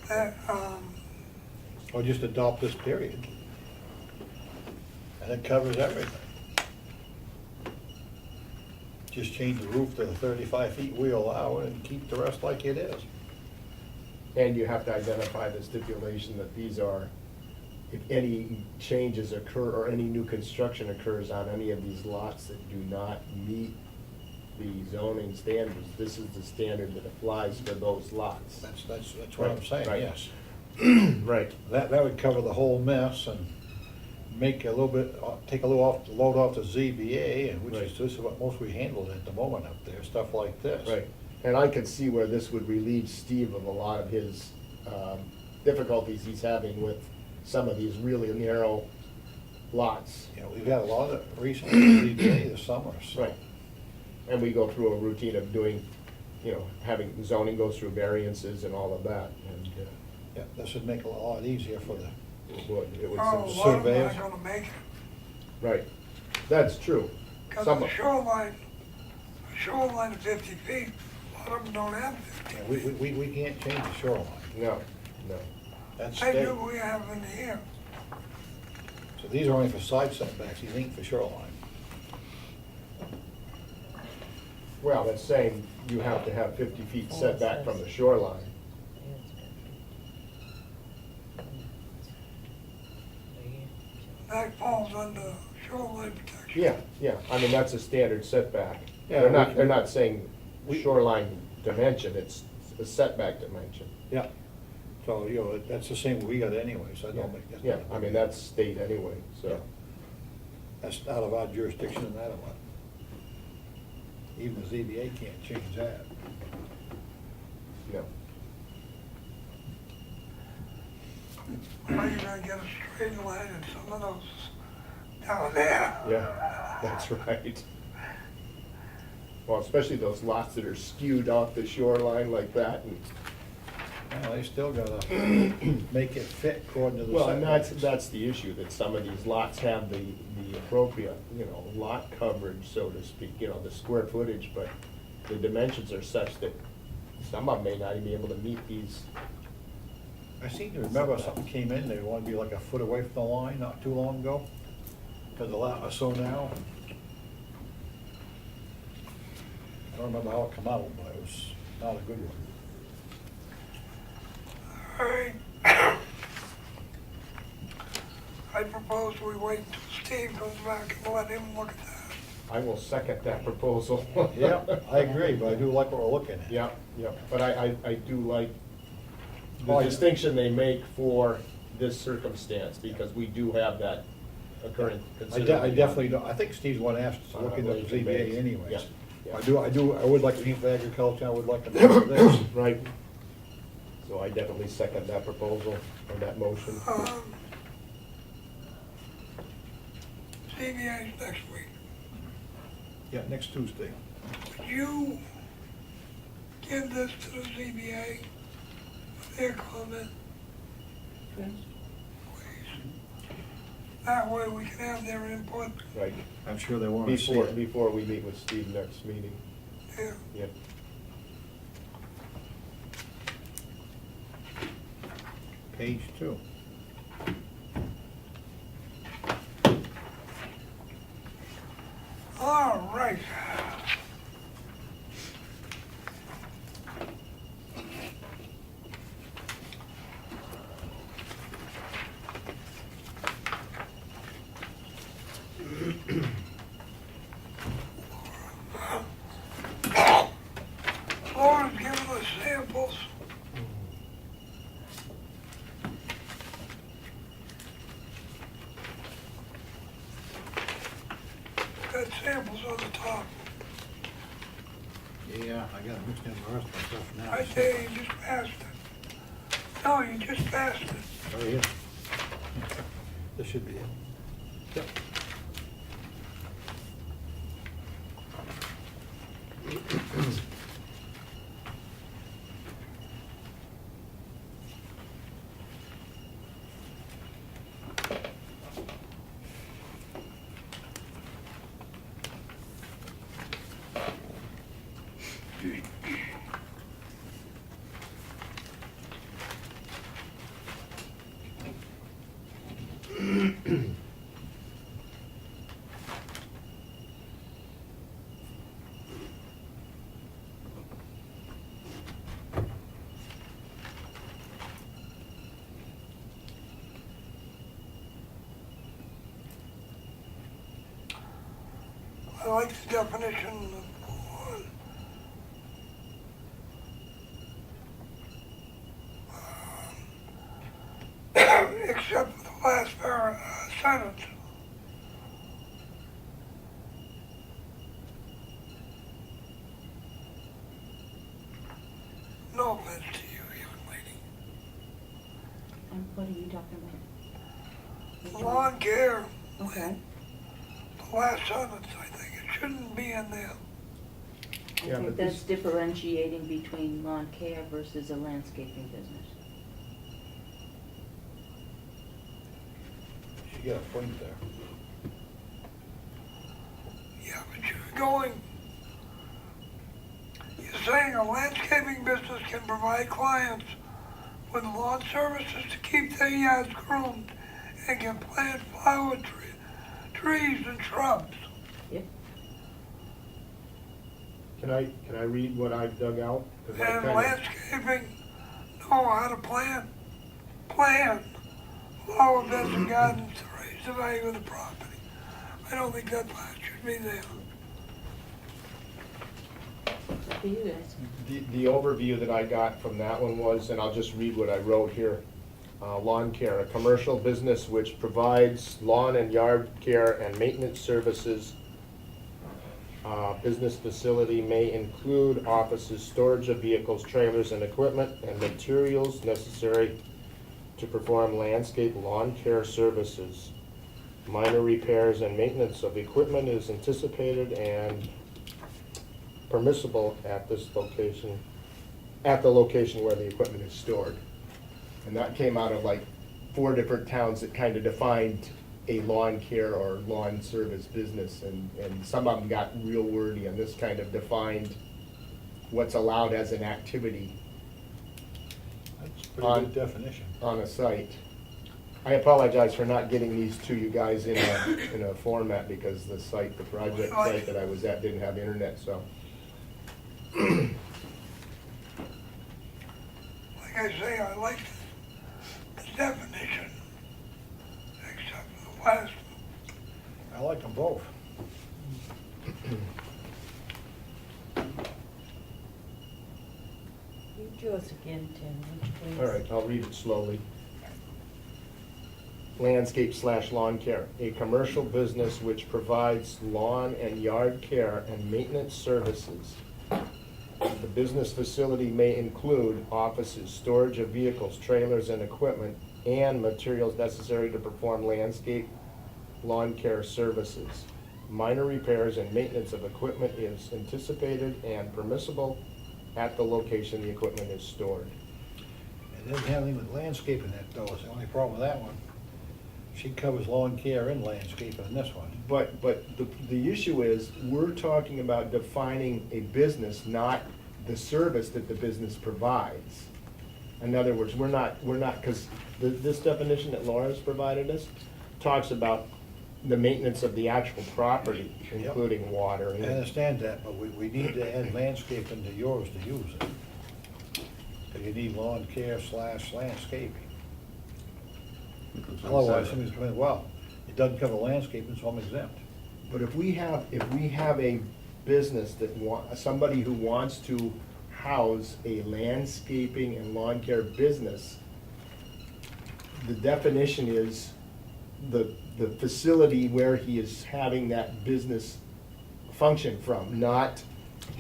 That, Or just adopt this period. And it covers everything. Just change the roof to the 35 feet we allow and keep the rest like it is. and you have to identify the stipulation that these are, if any changes occur or any new construction occurs on any of these lots that do not meet the zoning standards, this is the standard that applies for those lots. That's what I'm saying, Right. yes. Right. That would cover the whole mess and make a little bit, take a little off, load off the ZBA, and which is, Right. this is what most we handle at the moment up there, stuff like this. Right, and I can see where this would relieve Steve of a lot of his difficulties he's having with some of these really narrow lots. You know, we've had a lot of recently, ZBA this summer, so. Right. And we go through a routine of doing, having zoning go through variances and all of that, and Yeah, this would make it a lot easier for the, it would a sim- lot of them surveyors. aren't gonna make it. right, that's true. Because Some, the shoreline of 50 feet, a lot of them don't have 50 yeah, feet. we can't change the shoreline. no. That's I state. do, we have in here. So these are only for side setbacks, these ain't for shoreline. Well, it's saying you have to have 50 feet setback from the shoreline. That falls under shoreline protection. Yeah, yeah, I mean, that's a standard setback. Yeah, They're not saying shoreline dimension, it's a setback dimension. Yeah, so, you know, that's the same we got anyway, so I Yeah, don't make that. yeah, I mean, that's state anyway, Yeah. so. That's out of our jurisdiction no matter what. Even the ZBA can't change that. No. How are you gonna get a straight line in some of those down there? Yeah, that's right. Well, especially those lots that are skewed off the shoreline like that, and, Well, they still gotta make it fit according to the well, and setbacks. that's the issue, that some of these lots have the appropriate, you know, lot coverage, so to speak, you know, the square footage, but the dimensions are such that some of them may not even be able to meet these. I seem to remember something came in, they wanted to be like a foot away from the line not too long ago, because the lot was so narrow. I don't remember how it come out, but it was not a good one. All right. I propose we wait until Steve comes back and let him look at that. I will second that proposal. Yeah, I agree, but I do like what we're looking at. Yeah, yeah, but I do like the Oh, yeah. distinction they make for this circumstance, because we do have that occurring I considerably. definitely don't, I think Steve's one asked us to look into the Relation ZBA based. anyways. Yeah, yeah. I would like to meet for agriculture, I would like to meet for this. Right. So I definitely second that proposal, or that motion. CBA's next week. Yeah, next Tuesday. Would you give this to the ZBA for their comment, please? That way we can have their input. Right. I'm sure they want to see it. Before we meet with Steve next meeting. Yeah. Yep. Page 2. All right. Lauren's giving us samples. Got samples on the top. Yeah, I got it mixed in with the rest of my stuff now. I say you just passed it. No, you just passed it. Oh, yeah. This should be it. Yep. I like the definition of one. Except for the last sentence. No offense to you, young lady. And what are you talking about? Lawn care, Okay. the last sentence, I think it shouldn't be in there. Yeah, Okay, but that's this- differentiating between lawn care versus a landscaping business. You got a point there. Yeah, but you're saying a landscaping business can provide clients with lawn services to keep their yards groomed and can plant flower trees and shrubs. Yep. Can I read what I've dug out? 'Cause I And kinda- landscaping, know how to plan, allow events and gardens to raise the value of the property. I don't think that part should be there. For you guys. The overview that I got from that one was, and I'll just read what I wrote here, lawn care, a commercial business which provides lawn and yard care and maintenance services. Business facility may include offices, storage of vehicles, trailers, and equipment, and materials necessary to perform landscape lawn care services. Minor repairs and maintenance of equipment is anticipated and permissible at this location, at the location where the equipment is stored. And that came out of like 4 different towns that kind of defined a lawn care or lawn service business, and some of them got real wordy, and this kind of defined what's allowed as an activity That's a pretty good definition. on a site. I apologize for not getting these to you guys in a format, because the site, the project site that I was at didn't have internet, so. Like I say, I like the definition, except for the last one. I like them both. Read yours again, Tim, would you please? All right, I'll read it slowly. Landscape/lawn care, a commercial business which provides lawn and yard care and maintenance services. The business facility may include offices, storage of vehicles, trailers, and equipment, and materials necessary to perform landscape lawn care services. Minor repairs and maintenance of equipment is anticipated and permissible at the location the equipment is stored. It doesn't have anything with landscaping that though, it's the only problem with that one. She covers lawn care and landscaping in this one. But the issue is, we're talking about defining a business, not the service that the business provides. In other words, we're not, because this definition that Laura's provided us talks about the maintenance of the actual property, including water. I understand that, but we need to add landscaping to yours to use it. Because you need lawn care / landscaping. Otherwise, somebody's coming, well, it doesn't cover landscaping, so I'm exempt. But if we have a business that somebody who wants to house a landscaping and lawn care business, the definition is the facility where he is having that business function from, not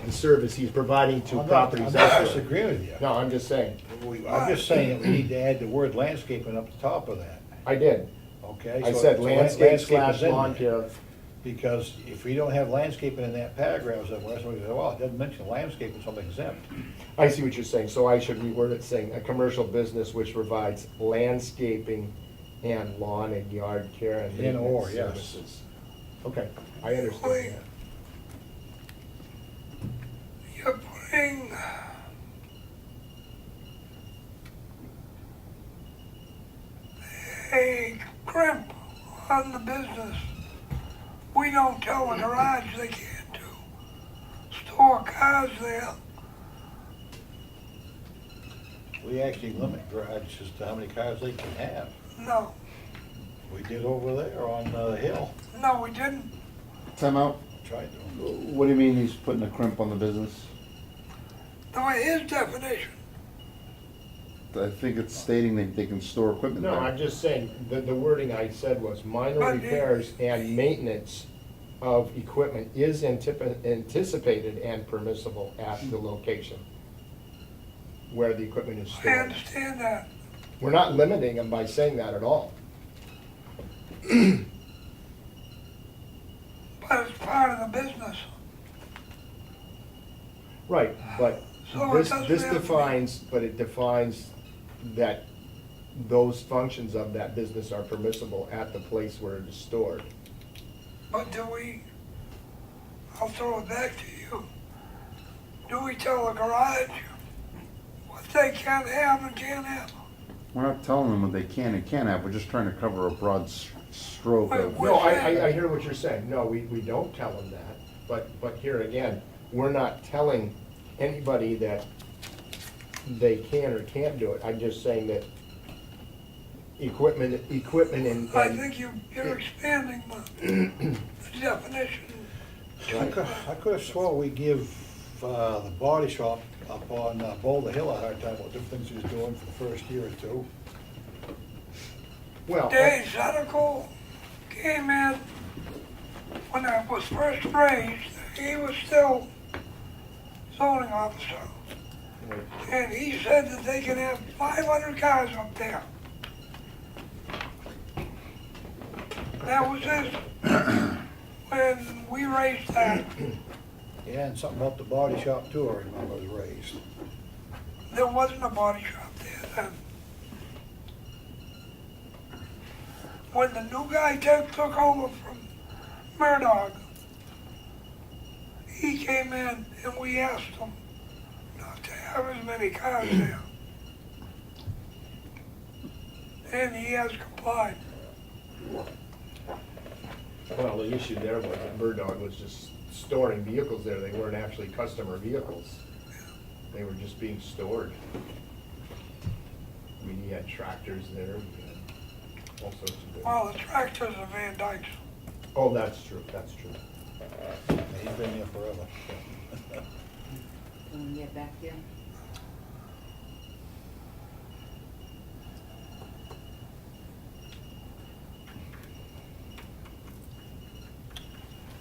the service he's providing to properties I'm not elsewhere. disagreeing with you. No, I'm just saying, I'm just saying that we need to add the word landscaping up the top of that, I did. okay? I So- said so landscape/lawn landscaping's in there. care. Because if we don't have landscaping in that paragraph somewhere, somebody says, well, it doesn't mention landscaping, so I'm exempt. I see what you're saying, so I should reword it saying, a commercial business which provides landscaping and lawn and yard care and And or, maintenance yes. services. Okay, I understand that. You're putting a crimp on the business. We don't tell the garage they can't store cars there. We actually limit garages to how many cars they can have. No, We did over there on the hill, no, we didn't. Time out. tried to. What do you mean he's putting a crimp on the business? No, his definition. I think it's stating that they can store equipment No, there. I'm just saying, the wording I said was minor But- repairs and maintenance of equipment is anticipated and permissible at the location where the equipment is I stored. understand that. We're not limiting them by saying that at all. But it's part of the business. Right, but So it this doesn't have to be- defines that those functions of that business are permissible at the place where it is stored. But do we, I'll throw it back to you. Do we tell the garage what they can have and can't have? We're not telling them what they can and can't have, we're just trying to cover a broad stroke of. Wait, No, I hear what you're saying. No, we don't tell them that. But here again, we're not telling anybody that they can or can't do it. I'm just saying that equipment and. I think you're expanding the definition. I could have swore we give the body shop up on Boulder Hill a hard time about different things he was doing for the first year or two. Well, Dave Zedical came in when I was first raised. He was still zoning officer. And he said that they can have 500 cars up there. That was it. When we raised that, Yeah, and something about the body shop too, I remember was raised. there wasn't a body shop there then. When the new guy took over from Murdoch, he came in and we asked him not to have as many cars there. And he has complied. well, the issue there was that Murdoch was just storing vehicles there. They weren't actually customer vehicles. They were just being stored. I mean, he had tractors there, he had all sorts of things. Well, the tractors are Van Dyke's. Oh, that's true, that's true. Yeah, he's been there forever. Can we get back here?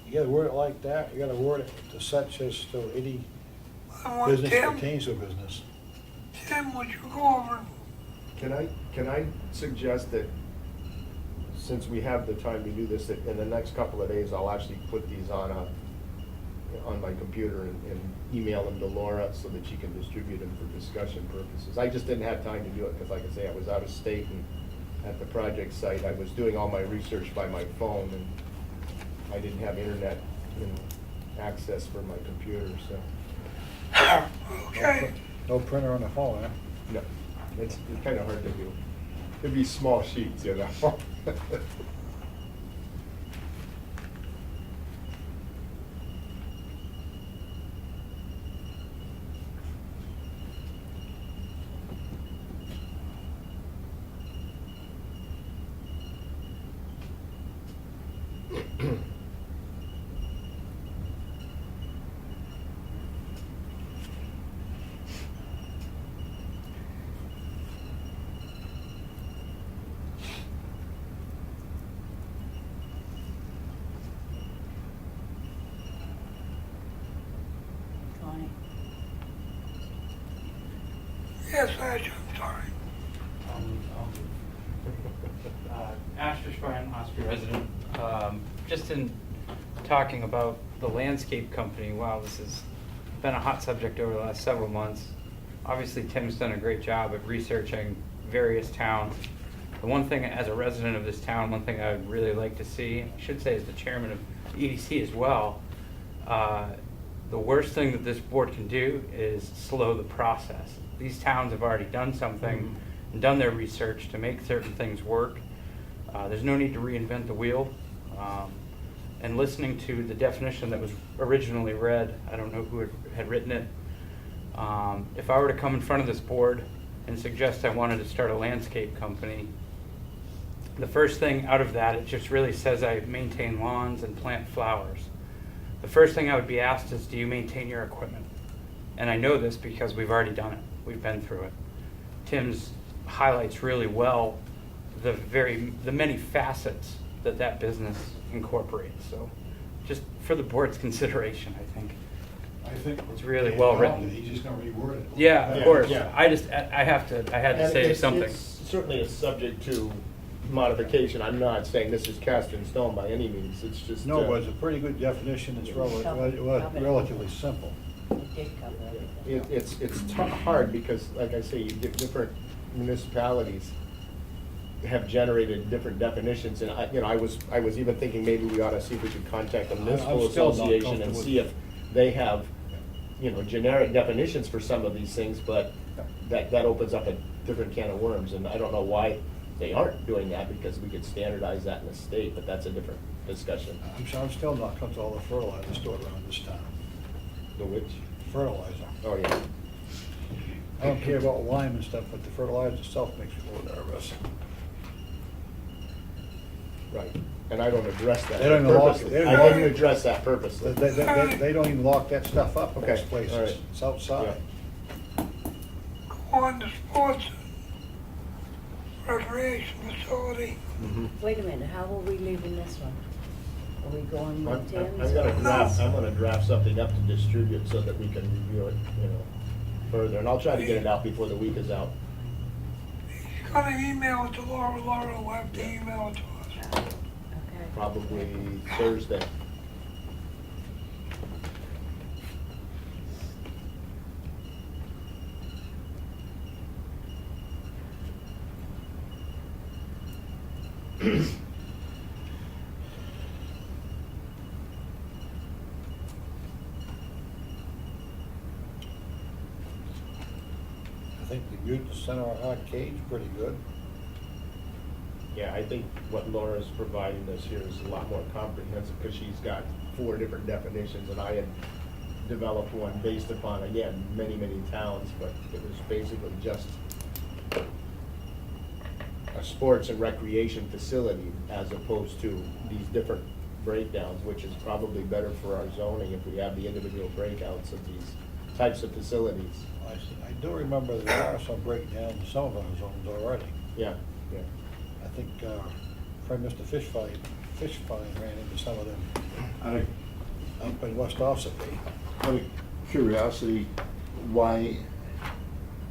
You gotta word it like that, you gotta word it to such as to any I want business Tim, pertains to business. Tim, would you go over and Can I suggest that, since we have the time to do this, that in the next couple of days, I'll actually put these on my computer and email them to Laura so that she can distribute them for discussion purposes. I just didn't have time to do it because, like I say, I was out of state and at the project site. I was doing all my research by my phone and I didn't have internet, access for my computer, so. Okay. No printer on the phone, huh? No, it's kind of hard to do. It'd be small sheets, you know. Connie. Yes, Ash, I'm sorry. Asher Brian, Ossipee resident. Just in talking about the landscape company, wow, this has been a hot subject over the last several months. Obviously, Tim's done a great job at researching various towns. The one thing, as a resident of this town, one thing I would really like to see, I should say as the chairman of EDC as well, the worst thing that this board can do is slow the process. These towns have already done something and done their research to make certain things work. There's no need to reinvent the wheel. And listening to the definition that was originally read, I don't know who had written it. If I were to come in front of this board and suggest I wanted to start a landscape company, the first thing out of that, it just really says I maintain lawns and plant flowers. The first thing I would be asked is, do you maintain your equipment? And I know this because we've already done it. We've been through it. Tim's highlights really well the many facets that business incorporates. So just for the board's consideration, I think it's really well written. He's just gonna reword it. Yeah, of Yeah, course. yeah. I had to say it's, something. It's certainly a subject to modification. I'm not saying this is cast in stone by any means. It's just. No, but it's a pretty good definition, it's relatively simple. It did cover everything. It's hard because, like I say, different municipalities have generated different definitions, and I was even thinking maybe we ought to see if we could contact the municipal I'm still not association and comfortable see if they have, generic definitions for some of these things, but that opens up a different can of worms, and I don't know why they aren't doing that, because we could standardize that in the state, but that's a different discussion. I'm still not comfortable with all the fertilizer stored around this town. The which? fertilizer. Oh, yeah. I don't care about lime and stuff, but the fertilizer itself makes me a little nervous. Right. And I don't address that They don't even lock it. purposely. They don't I even- didn't address that purposely. They don't even lock that stuff up in Okay, those places. all right. It's outside. Go on to sports, recreation facility. Wait a minute, how are we leaving this one? Are we going I'm with Tim's? I'm gonna draft something up to distribute so that we can review it, further, and I'll try to get it out before the week is out. He's gonna email it to Laura, Laura will have to email it to us. Okay. Probably Thursday. I think the youth center arcade's pretty good. Yeah, I think what Laura's providing us here is a lot more comprehensive, because she's got 4 different definitions, and I had developed one based upon, again, many, many towns, but it was basically just a sports and recreation facility as opposed to these different breakdowns, which is probably better for our zoning if we have the individual breakouts of these types of facilities. I do remember there are some breakdowns in some of our zones already. Yeah, yeah. I think, friend Mr. Fishfine ran into some of them Out of, up in West Ossipee. out of curiosity, why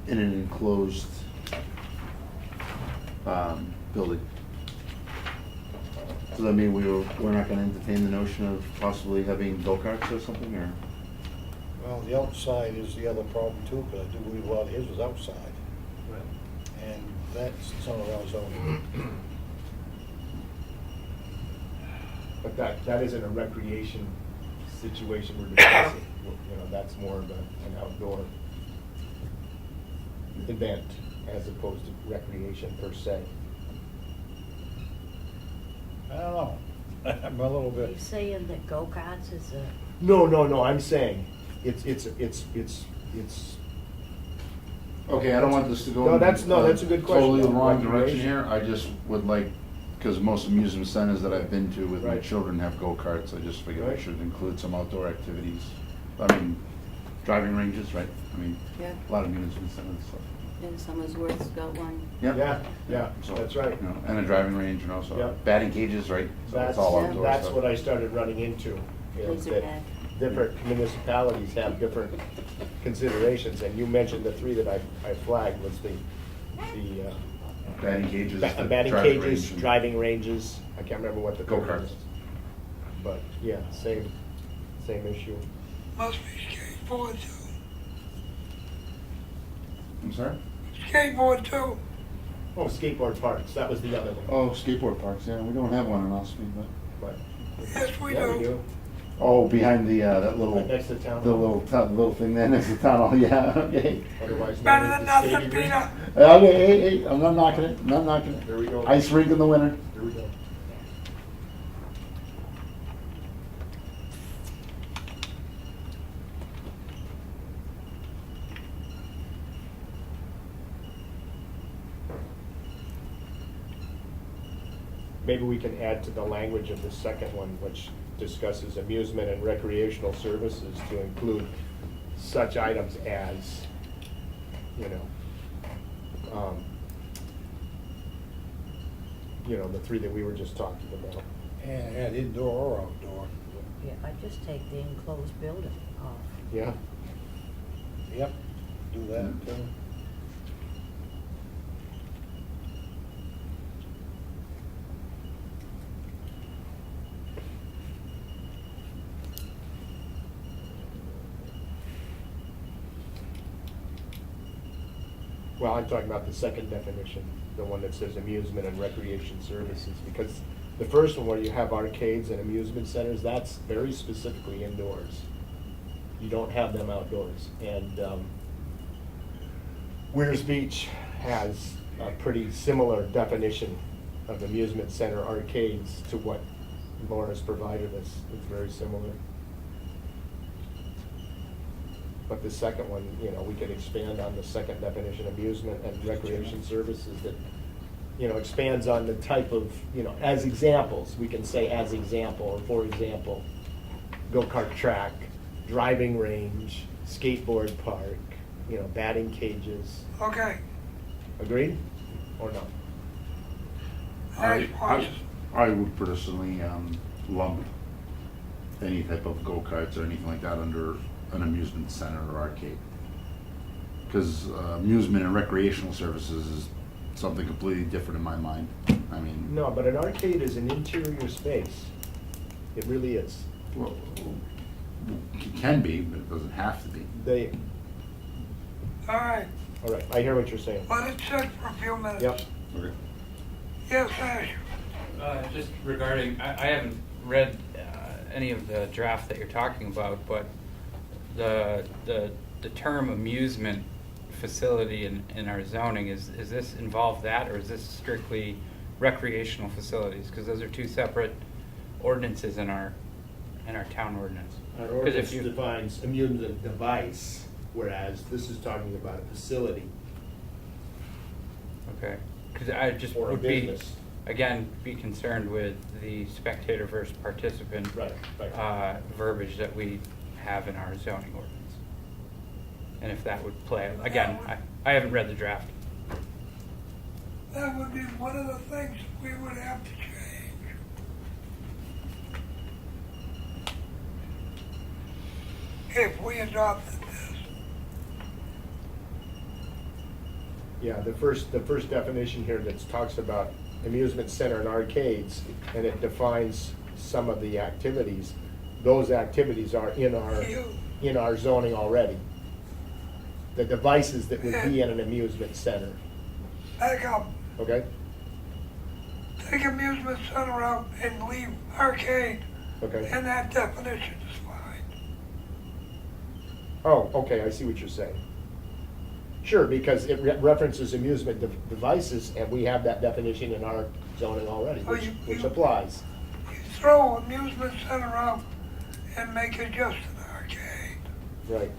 in an enclosed building? Does that mean we're not gonna entertain the notion of possibly having go-karts or something, or? Well, the outside is the other problem too, because I do believe a lot of his was outside. And that's some of our zoning. But that isn't a recreation situation we're discussing. That's more of an outdoor event as opposed to recreation per se. I don't know. I'm a little Are you bit, saying that go-karts is a, No, I'm saying, it's Okay, I don't want this to go. No, in that's a good question, Totally the though. wrong direction Recreation. here. I just would like, because most amusement centers that I've been to with my Right. children have go-karts, I just figured we Right. should include some outdoor activities. I mean, driving ranges, right? I mean, Yeah, a lot of amusement centers, so. and Summersworth's got one. Yeah, So, that's right. you know, and a driving range and also Yeah. batting cages, right? So That's, it's all outdoor that's stuff. what I started running into, is Laser that tag. different municipalities have different considerations, and you mentioned the 3 that I flagged was the Batting cages, the batting driving cages, range, and driving ranges, I can't remember what the third Go-karts. was. But, yeah, same issue. Must be skateboard too. I'm sorry? Skateboard too. Oh, skateboard parks, that was the other one. Oh, skateboard parks, yeah, we don't have one in Ossipee, but. But, Yes, we yeah, we do. do, Oh, behind the, that little, right next to town. the little thing there next to town hall, yeah, okay. Otherwise known Better as than the nothing, skating rink. Peter. Okay, hey, I'm not knocking it, not knocking it. There we go. Ice rink in the winter. There we go. Maybe we can add to the language of the second one, which discusses amusement and recreational services, to include such items as, the 3 that we were just talking about. and add indoor or outdoor. yeah, I just take the enclosed building off. Yeah? Yep, do that too. Well, I'm talking about the second definition, the one that says amusement and recreation services, because the first one where you have arcades and amusement centers, that's very specifically indoors. You don't have them outdoors. And Weirs Beach has a pretty similar definition of amusement center arcades to what Laura's provided us. It's very similar. But the second one, you know, we could expand on the second definition, amusement and recreation services that, you know, expands on the type of, you know, as examples, we can say as example, or for example, go-kart track, driving range, skateboard park, you know, batting cages. Okay, Agreed or no? next question. I would personally lump any type of go-karts or anything like that under an amusement center or arcade. Because amusement and recreational services is something completely different in my mind. I mean, No, but an arcade is an interior space. It really is. well, it can be, but it doesn't have to be. They, All right, all right, I hear what you're saying. let it sit for a few minutes. Yep. Okay. Yes, Nash? Just regarding, I haven't read any of the draft that you're talking about, but the term amusement facility in our zoning, is this involve that, or is this strictly recreational facilities? Because those are two separate ordinances in our town ordinance. Our 'Cause ordinance if you- defines amusement device, whereas this is talking about a facility Okay, because I just or a would be, business. again, be concerned with the spectator versus participant Right, right. verbiage that we have in our zoning ordinance. And if that would play, again, I haven't read the draft. That would be one of the things we would have to change. If we adopted this. Yeah, the first definition here that talks about amusement center and arcades, and it defines some of the activities. Those activities are in our zoning already. The devices that would be in an amusement center, Back up, okay? take amusement center out and leave arcade, Okay. and that definition is fine. Oh, okay, I see what you're saying. Sure, because it references amusement devices, and we have that definition in our zoning already, Oh, which applies. You throw amusement center out and make it just an arcade. Right.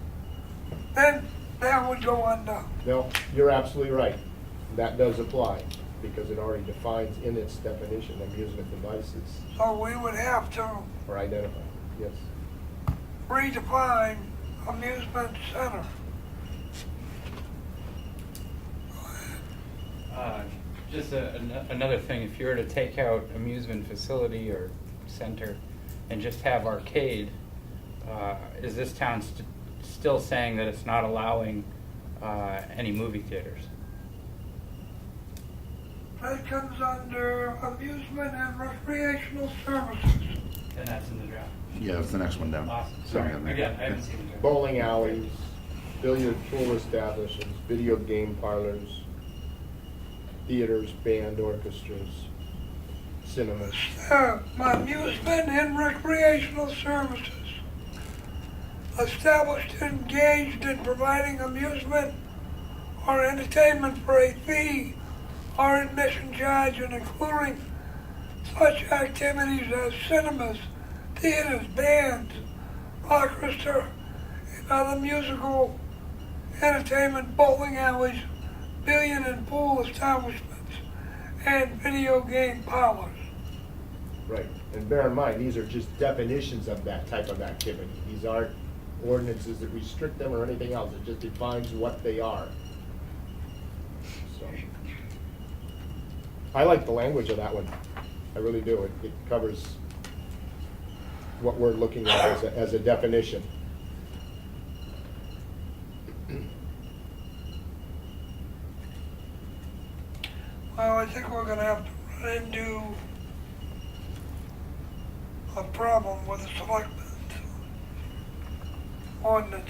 Then that would go undone. No, you're absolutely right. That does apply, because it already defines in its definition amusement devices, So we would have to or identify, yes. redefine amusement center. Just another thing, if you were to take out amusement facility or center and just have arcade, is this town still saying that it's not allowing any movie theaters? That comes under amusement and recreational services. And that's in the draft. Yeah, that's the next one down. Awesome. Sorry. Again, I haven't seen the draft. Bowling alleys, billiard pool establishments, video game parlors, theaters, band orchestras, cinemas. Amusement and recreational services. Established, engaged in providing amusement or entertainment for a fee or admission charge, and including such activities as cinemas, theaters, bands, orchestra, and other musical entertainment, bowling alleys, billiard and pool establishments, and video game parlors. Right, and bear in mind, these are just definitions of that type of activity. These aren't ordinances that restrict them or anything else, it just defines what they are. So, I like the language of that one, I really do. It covers what we're looking at as a definition. Well, I think we're gonna have to run into a problem with the selectmen's ordinance.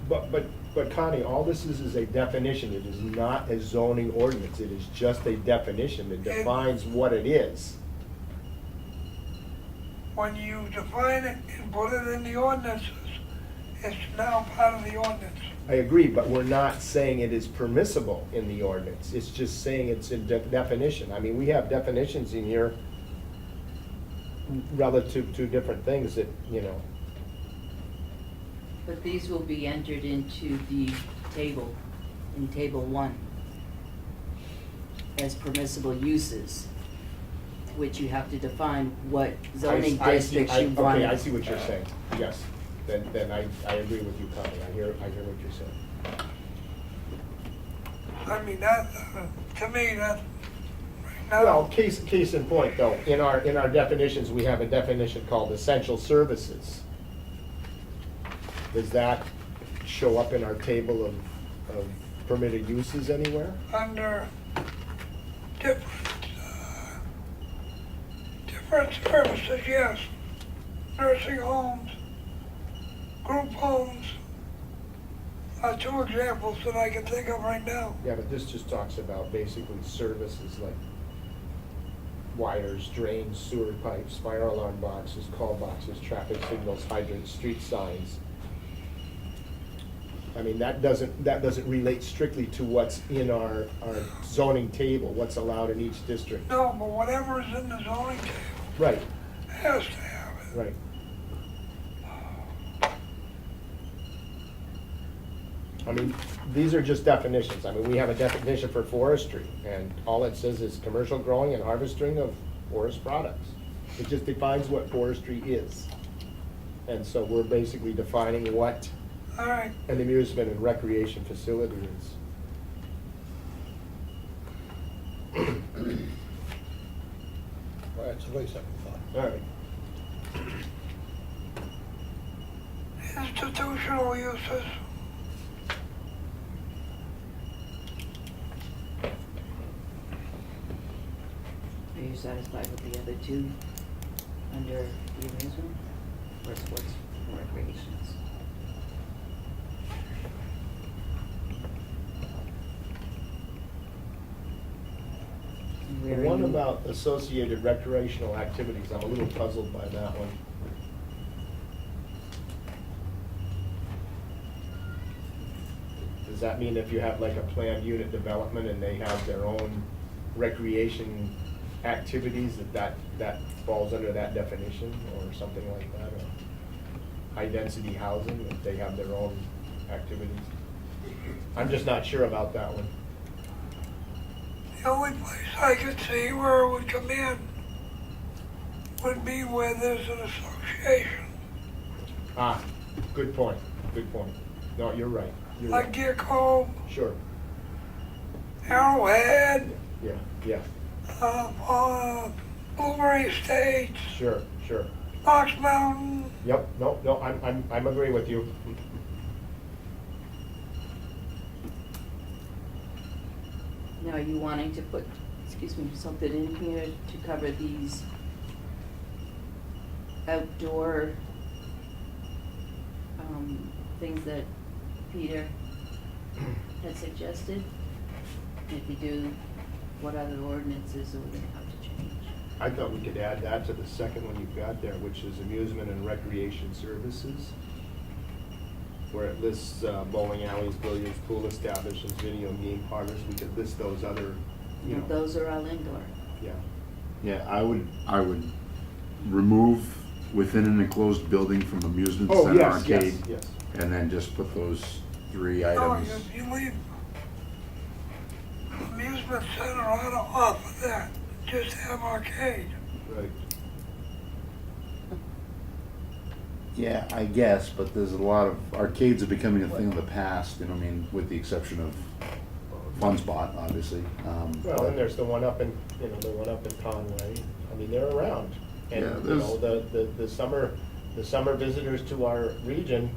But Connie, all this is a definition, it is not a zoning ordinance, it is just a definition that defines what it is. When you define it and put it in the ordinances, it's now part of the ordinance. I agree, but we're not saying it is permissible in the ordinance, it's just saying it's a definition. I mean, we have definitions in here relative to different things that, you know. But these will be entered into the table, in table 1, as permissible uses, which you have to define what zoning I see- districts you want. Okay, I see what you're saying, yes. Then I agree with you, Connie, I hear what you're saying. I mean, that, to me, that, right now. Well, case in point, though, in our definitions, we have a definition called essential services. Does that show up in our table of permitted uses anywhere? Under different services, yes. Nursing homes, group homes, are 2 examples that I can think of right now. Yeah, but this just talks about basically services like wires, drains, sewer pipes, fire alarm boxes, call boxes, traffic signals, hydrants, street signs. I mean, that doesn't relate strictly to what's in our zoning table, what's allowed in each district. No, but whatever is in the zoning table Right, has to have it. right. I mean, these are just definitions. I mean, we have a definition for forestry, and all it says is commercial growing and harvesting of forest products. It just defines what forestry is. And so we're basically defining what All right, an amusement and recreation facility is. Well, that's a very second thought. All right. institutional uses. Are you satisfied with the other 2 under the amusement or sports and recreations? And The where are one you- about associated recreational activities, I'm a little puzzled by that one. Does that mean if you have like a planned unit development and they have their own recreation activities, that falls under that definition or something like that? Or high-density housing, if they have their own activities? I'm just not sure about that one. The only place I could see where it would come in would be where there's an association, Ah, good point, good point. No, you're right. You're like right. Deer Cove, Sure, Arrowhead, yeah, Blueberry Estates, sure. Fox Mountain. Yep, no, I'm agreeing with you. Now, are you wanting to put, something in here to cover these outdoor things that Peter had suggested? If you do, what other ordinances are we gonna have to change? I thought we could add that to the second one you've got there, which is amusement and recreation services, where it lists bowling alleys, billiards, pool establishments, video game parlors. We could list those other, you know. Those are all indoor. Yeah, Yeah, I would remove within an enclosed building from amusement oh, center yes, arcade. yes. And then just put those 3 No, items. you leave amusement center off of that, just have arcade. Right. Yeah, I guess, but there's a lot of, arcades are becoming a thing of the past, you know, I mean, with the exception of Fun Spot, obviously. Well, and there's the one up in, the one up in Conway. I mean, they're around. And, Yeah, you know, the summer visitors to our region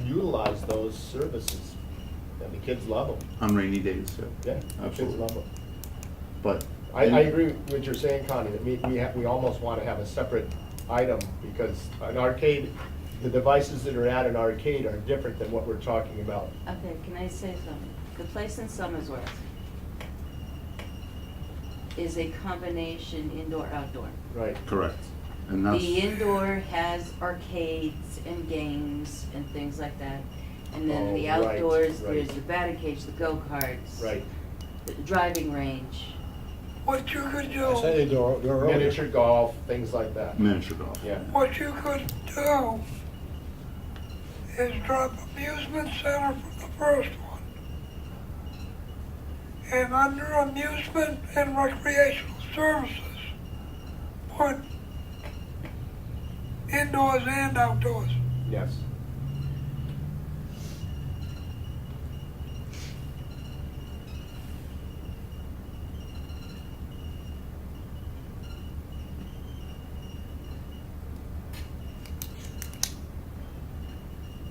utilize those services. And the kids love them. On rainy days, yeah. Yeah, the kids Absolutely. love them. But. I agree with what you're saying, Connie, that we almost want to have a separate item, because an arcade, the devices that are at an arcade are different than what we're talking about. Okay, can I say something? The place in Somersworth is a combination indoor-outdoor. Right. Correct. And that's. The indoor has arcades and games and things like that. And then Oh, the right, outdoors, right. there's the batting cage, the go-karts. Right. The driving range. What you could I said do, indoor, earlier. Miniature golf, things like that. Miniature golf. Yeah. what you could do is drop amusement center from the first one. And under amusement and recreational services, put indoors and outdoors. Yes.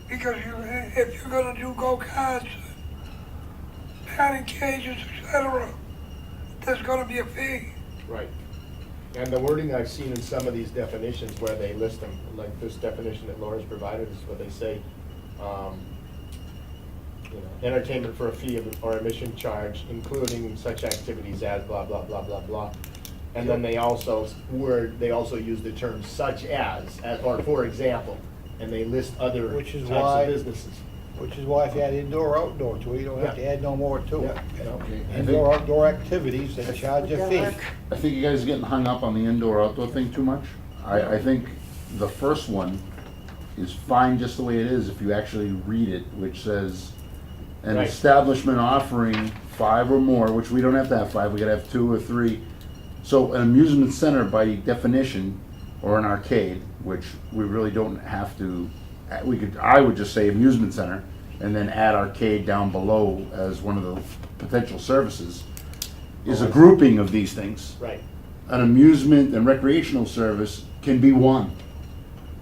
Because if you're gonna do go-karts, batting cages, etc., there's gonna be a fee. Right. And the wording I've seen in some of these definitions where they list them, like this definition that Laura's provided is what they say, entertainment for a fee or admission charge, including such activities as blah, blah, blah, blah, blah. And then they also use the term such as, or for example, and they list other Which is types why- of businesses. Which is why if you add indoor, outdoor to it, you don't have to add no more to it. Yeah. Indoor, outdoor activities, they charge a fee. I think you guys are getting hung up on the indoor-outdoor thing too much. I think the first one is fine just the way it is if you actually read it, which says an Right. establishment offering 5 or more, which we don't have to have 5, we gotta have 2 or 3. So an amusement center by definition, or an arcade, which we really don't have to, I would just say amusement center, and then add arcade down below as one of the potential services, is a grouping of these things. Right. An amusement and recreational service can be one,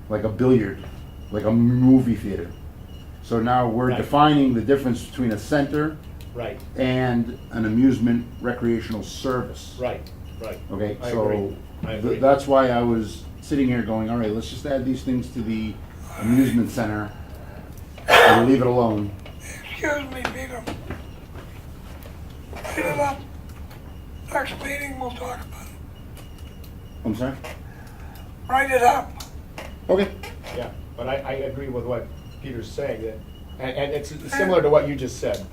like a billiard, like a movie theater. So now we're Right. defining the difference between a center Right, and an amusement recreational service. right, right. Okay, I so agree. I agree. that's why I was sitting here going, all right, let's just add these things to the amusement center and leave it alone. Excuse me, Peter. Write it up. Next meeting, we'll talk about it. I'm sorry? Write it up. Okay. Yeah, but I agree with what Peter's saying, that, and it's similar to what you just said,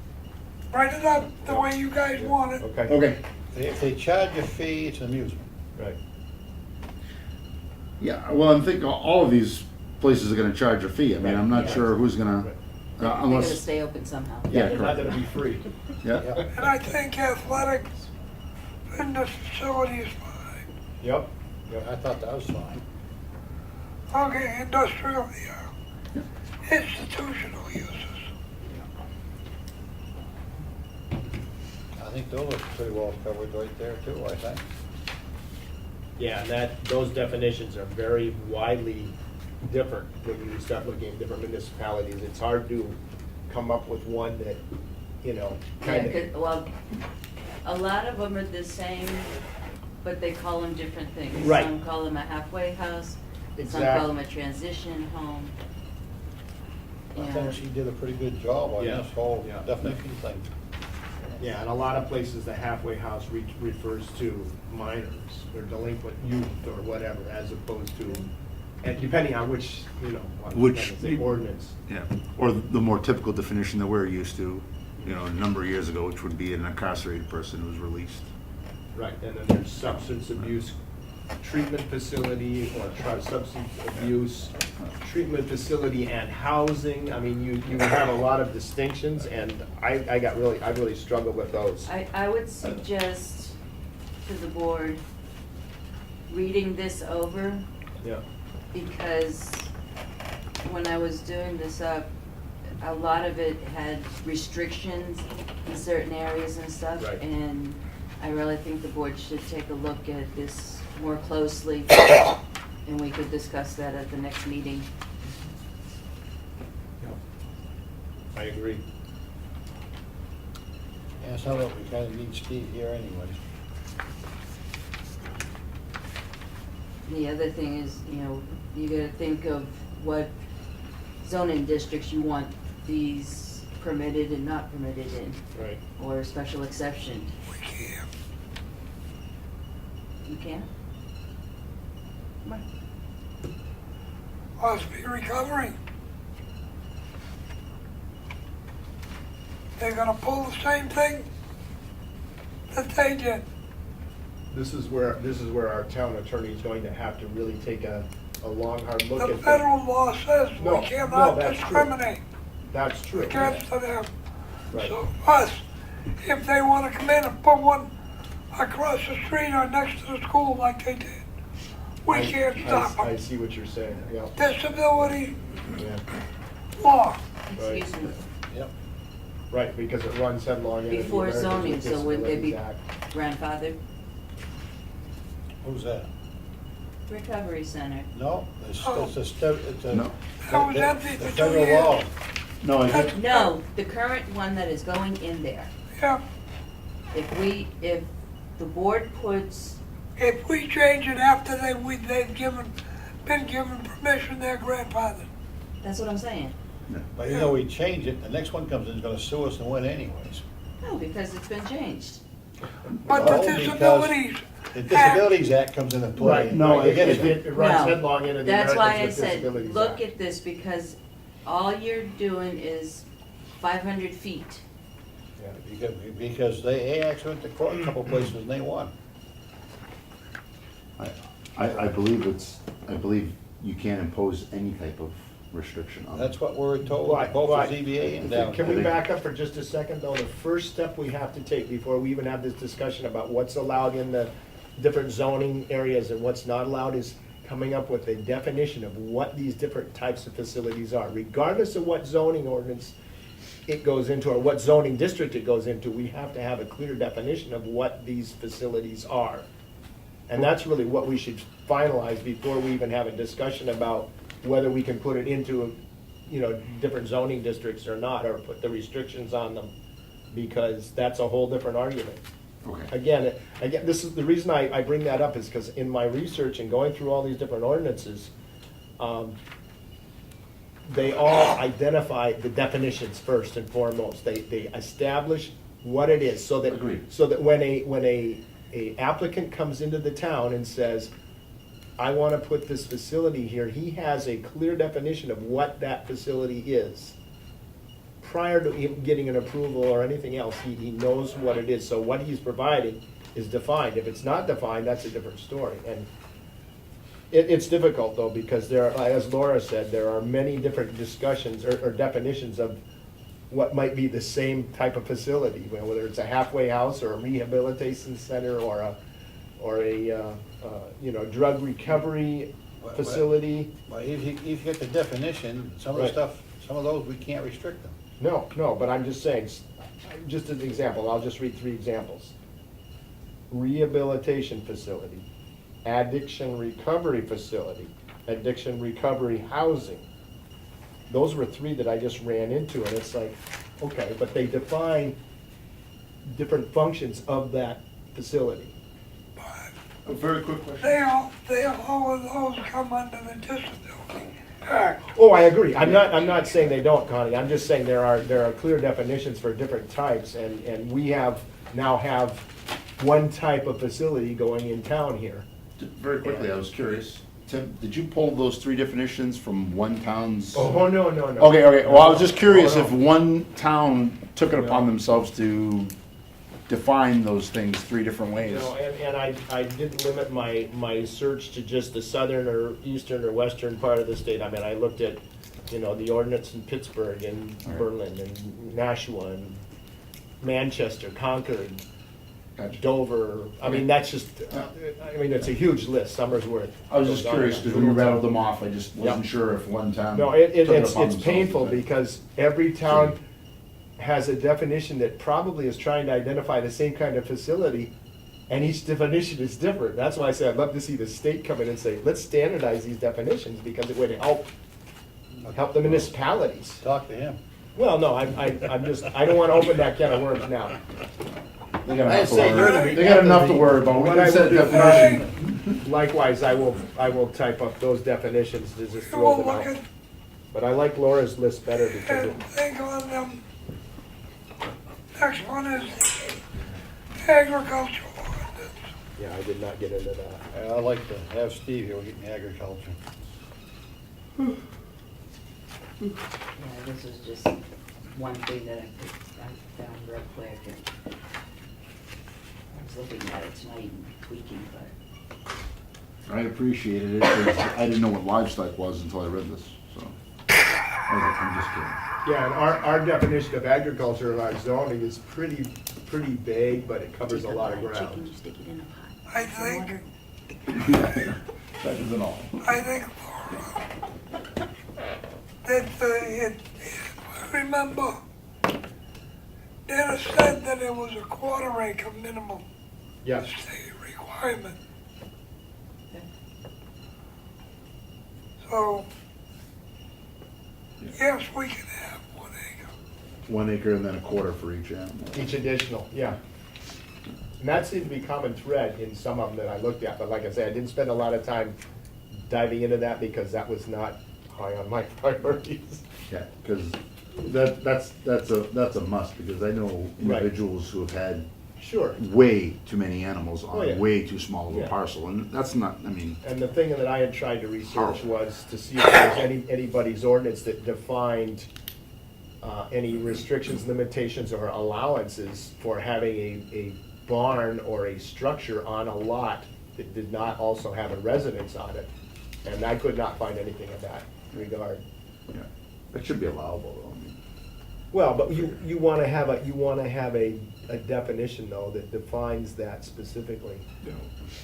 Write it up the way you guys want it. okay? Okay. If they charge a fee, it's amusement. Right, Yeah, well, I think all of these places are gonna charge a fee. I mean, I'm not Right. sure who's gonna, Right. They're gonna unless, stay open somehow. Yeah, they're not correct. gonna be free. yeah. And I think athletics in this facility is fine. Yep, I thought that was fine. Okay, industrial, yeah. Yeah. Institutional uses. I think those are pretty well covered right there too, I think. yeah, and those definitions are very widely different when you start looking at different municipalities. It's hard to come up with one that, Yeah, kind of. 'cause, well, a lot of them are the same, but they call them different things. Right. Some call them a halfway house, some Exactly. call them a transition home. I Yeah. think she did a pretty good job on Yeah. this whole Yeah. definition thing. Yeah, and a lot of places, the halfway house refers to minors or delinquent youth or whatever, as opposed to, and depending on which, Which- ordinance. Yeah, or the more typical definition that we're used to, a number of years ago, which would be an incarcerated person who's released. Right, and then there's substance abuse treatment facility or substance abuse treatment facility and housing. I mean, you have a lot of distinctions, and I really struggled with those. I would suggest to the board reading this over, Yeah, because when I was doing this up, a lot of it had restrictions in certain areas and stuff. Right. And I really think the board should take a look at this more closely, and we could discuss that at the next meeting. I agree. Yeah, some of it we kinda need Steve here anyways. The other thing is, you gotta think of what zoning districts you want these permitted and not permitted in, Right. or special exception. We can't. You can? Ossipee recovering. They're gonna pull the same thing that they did. This is where our town attorney is going to have to really take a a long, hard look The at federal law says we No, cannot that's true. discriminate That's true. against them. Right. So us, if they wanna come in and put one across the street or next to the school like they did, we can't stop I them. see what you're saying, yeah, Disability yeah, law. Right. Excuse me, Yep. right, because it runs headlong into the before Americans zoning, with so would they be Disabilities Act. grandfathered? Who's that? Recovery center. No, it's a. No. That was empty The for 2 federal years. law. No, I think, No, the current one that is going in there. Yeah, If the board puts, if we change it after they've been given permission, they're grandfathered. that's what I'm saying. But you know, we change it, the next one comes in, is gonna sue us and win anyways. No, because it's been changed. But the No, because Disabilities The Act, Disabilities Act comes into play. Right, no, I get it runs No. headlong into the That's why I Americans with said, Disabilities look Act. at this, because all you're doing is 500 feet. Yeah, because they actually went to court a couple places and they won. I believe you can't impose any type of restriction on it. That's what we're told, Right, both for right. ZBA and down. Can we here. back up for just a second, though? The first step we have to take before we even have this discussion about what's allowed in the different zoning areas and what's not allowed is coming up with a definition of what these different types of facilities are. Regardless of what zoning ordinance it goes into or what zoning district it goes into, we have to have a clear definition of what these facilities are. And that's really what we should finalize before we even have a discussion about whether we can put it into, different zoning districts or not, or put the restrictions on them, because that's a whole different argument. Okay. Again, this is, the reason I bring that up is because in my research and going through all these different ordinances, they all identify the definitions first and foremost. They establish what it is, so that Agreed. so that when a applicant comes into the town and says, I want to put this facility here, he has a clear definition of what that facility is. Prior to him getting an approval or anything else, he knows what it is. So what he's providing is defined. If it's not defined, that's a different story. And it's difficult, though, because there are, as Laura said, there are many different discussions or definitions of what might be the same type of facility, whether it's a halfway house or a rehabilitation center or a drug recovery facility. Well, if you get the definition, some of the Right. stuff, some of those, we can't restrict them. No, but I'm just saying, just as an example, I'll just read 3 examples. Rehabilitation facility, addiction recovery facility, addiction recovery housing. Those were 3 that I just ran into, and it's like, okay, but they define different functions of that facility. A very quick question. all of those come under the Disability Act. Oh, I agree. I'm not saying they don't, Connie. I'm just saying there are clear definitions for different types, and we now have one type of facility going in town here. Very quickly, I was curious. Tim, did you pull those 3 definitions from one town's? Oh, no. Okay, well, I was just curious Oh, no. if one town took it upon No. themselves to define those things 3 different ways. No, and I didn't limit my search to just the southern or eastern or western part of the state. I mean, I looked at, the ordinance in Pittsburgh and Right. Berlin and Nashua and Manchester, Concord, Gotcha. Dover. I mean, that's just, it's a huge list, Summersworth. I was just curious, because when you rattled them off, I just wasn't Yep. sure if one town No, took it it's upon themselves painful to- because every town has a definition that probably is trying to identify the same kind of facility, and each definition is different. That's why I say I'd love to see the state come in and say, let's standardize these definitions, because it would help the municipalities. Talk to him. Well, no, I don't want to open that can of worms now. They got I enough to say worry, you're the- they got enough to worry about. We What can I set will do- definition. Likewise, I will type up those definitions to just You throw will them look out. at But I like Laura's list better because it, and think on them. Next one is agricultural ordinance. yeah, I did not get into that. I'd like to have Steve here, we're getting agriculture. Yeah, this is just one thing that I found real quick. And I was looking at it tonight and tweaking, but I appreciated it, 'cause I didn't know what livestock was until I read this, so. I'm just kidding. Yeah, and our definition of agriculture in our zoning is pretty vague, but it covers a lot of Chicken, ground. you stick it in a pot. I Some think- water. That isn't all. I think, that, I remember, Dennis said that it was a quarter acre minimum Yes, state requirement. So, yes, we can have 1 acre. 1 acre and then a quarter for each animal. each additional, yeah. And that seemed to be common thread in some of them that I looked at, but like I said, I didn't spend a lot of time diving into that because that was not high on my priorities. Yeah, because that's a must, because I know Right. individuals who have had Sure. way too many animals Oh, yeah. on way too small of a Yeah. parcel, and that's not, I mean, And the thing that I had tried to research was to see if there was anybody's ordinance that defined any restrictions, limitations, or allowances for having a barn or a structure on a lot that did not also have a residence on it. And I could not find anything in that regard. yeah, that should be allowable, though. I mean, Well, but you wanna have a definition though that defines that specifically. you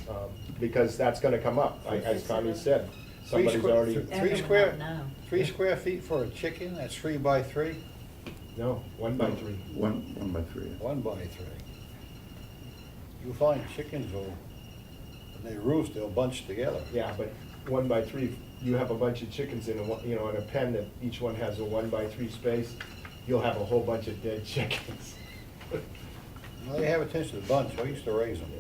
know, Because that's gonna come up, as Connie said. Somebody's already, Everyone square- out now. 3 square feet for a chicken, that's 3 by 3, no, 1x3. one by three. 1 by 3. You find chickens will, when they roost, they'll bunch together. Yeah, but 1x3, you have a bunch of chickens in in a pen that each one has a 1x3 space, you'll have a whole bunch of dead chickens. Well, they have a tendency to bunch, I used to raise them.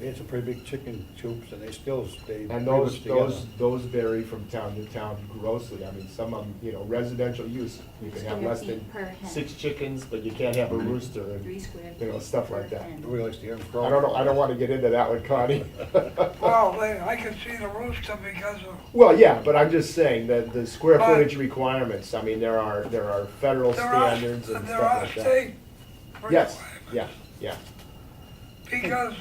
We had some pretty big chicken coops, and they still stayed And pretty much together. those vary from town to town grossly. I mean, some of them, residential use, you can have less than Square feet per hen. 6 chickens, but you can't have a rooster 3 and, square feet. stuff per like that. hen. Nobody likes to hear them croak. I don't know, I don't wanna get into that one, Connie. Well, I can see the rooster because of, Well, yeah, but I'm just saying that the square But- footage requirements, I mean, there are federal there are, standards and there stuff are like that. state Yes, requirements. yeah. Because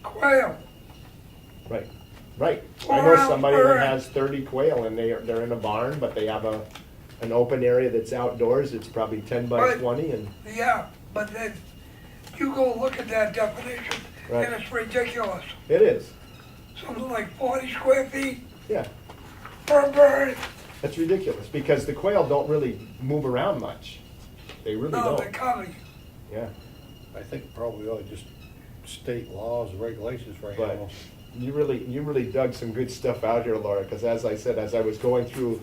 quail, Right. I Or know out somebody bird. that has 30 quail and they're in a barn, but they have an open area that's outdoors, it's probably 10 by Right. 20 and, yeah, but then you go look at that definition Right. and it's ridiculous. it is, Something like 40 square feet yeah. per bird. That's ridiculous, because the quail don't really move around much. They really No, they're don't, coming. yeah. I think probably ought to just state laws, regulations for But animals. you really dug some good stuff out here, Laura, because as I said, as I was going through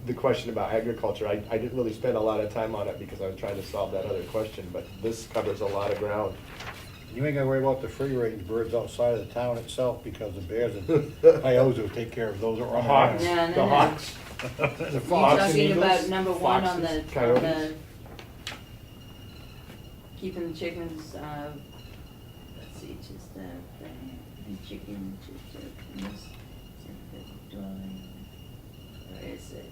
the question about agriculture, I didn't really spend a lot of time on it because I was trying to solve that other question, but this covers a lot of ground. You ain't gotta worry about the free-range birds outside of the town itself, because the bears and coyotes will take care of those that The run hawks, No, no, the no. hawks, The You're fox and talking about eagles, number 1 on foxes, the, coyotes. keeping the chickens, let's see, just, chicken, where is it?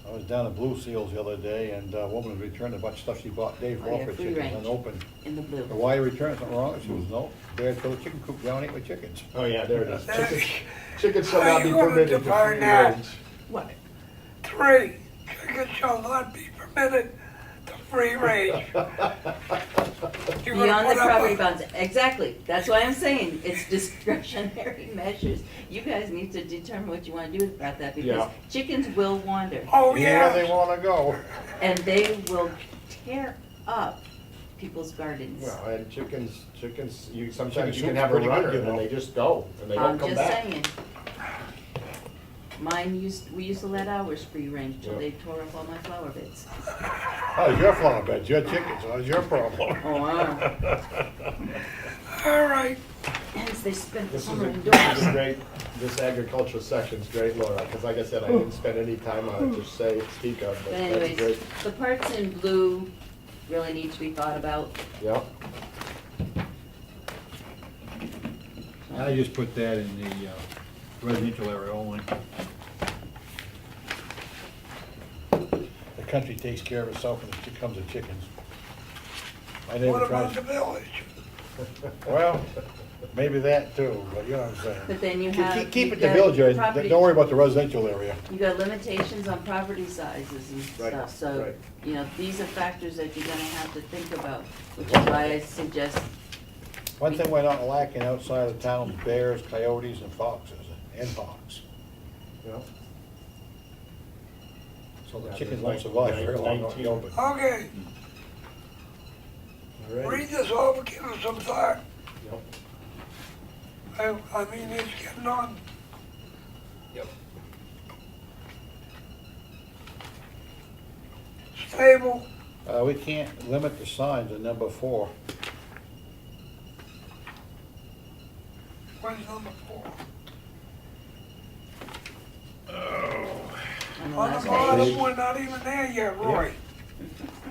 I was down at Blue Seals the other day, and a woman was returning a bunch of stuff she bought Dave Oh, yeah, Walker free chickens range. unopened. In the blue. Why you returning something wrong? She was, no, bear throw the chicken coop down, and eat my chickens. Oh, yeah, there it is. That's- Chickens shall How not be you gonna permitted to define free that? range. What? 3, chickens shall not be permitted to free range. You're gonna Beyond put the up property a- bounds, exactly, that's why I'm saying, it's discretionary measures. You guys need to determine what you wanna do about that, because Yeah. chickens will wander, Oh, Where they yeah. wanna go. and they will tear up people's gardens. Well, and chickens, Chicken sometimes you can soup's have a pretty good, runner you and know. they just go and they don't I'm come just back. saying. We used to let ours free range till Yeah. they tore up all my flower beds. Oh, it's your flower beds, your chickens, so it's your problem. Oh, wow. All right. Hence, they spent the This is summer a indoors. great, this agricultural section's great, Laura, because like I said, I didn't spend any time on it to speak of, But but that's anyways, great. the parts in blue really need to be thought about. Yeah, I just put that in the residential area only. The country takes care of itself when it comes to chickens. I never What tried. about the village? Well, maybe that too, but you know what I'm saying. But then you have. Keep you've it the got village area, property- don't worry about the residential area. You got limitations on property sizes and Right, stuff, so, right. you know, these are factors that you're gonna have to think about, which is why I suggest, One thing we're not lacking outside of town is bears, coyotes, and foxes, and hawks. Yeah. So the Yeah, chickens there's won't like survive very long. 19. don't they? Okay, All right. read this over, give us some thought. Yep. I mean, it's getting on. Yep. Stable, We can't limit the signs in number 4. where's number 4? on the On last the bottom, page. we're not even there yet, Roy.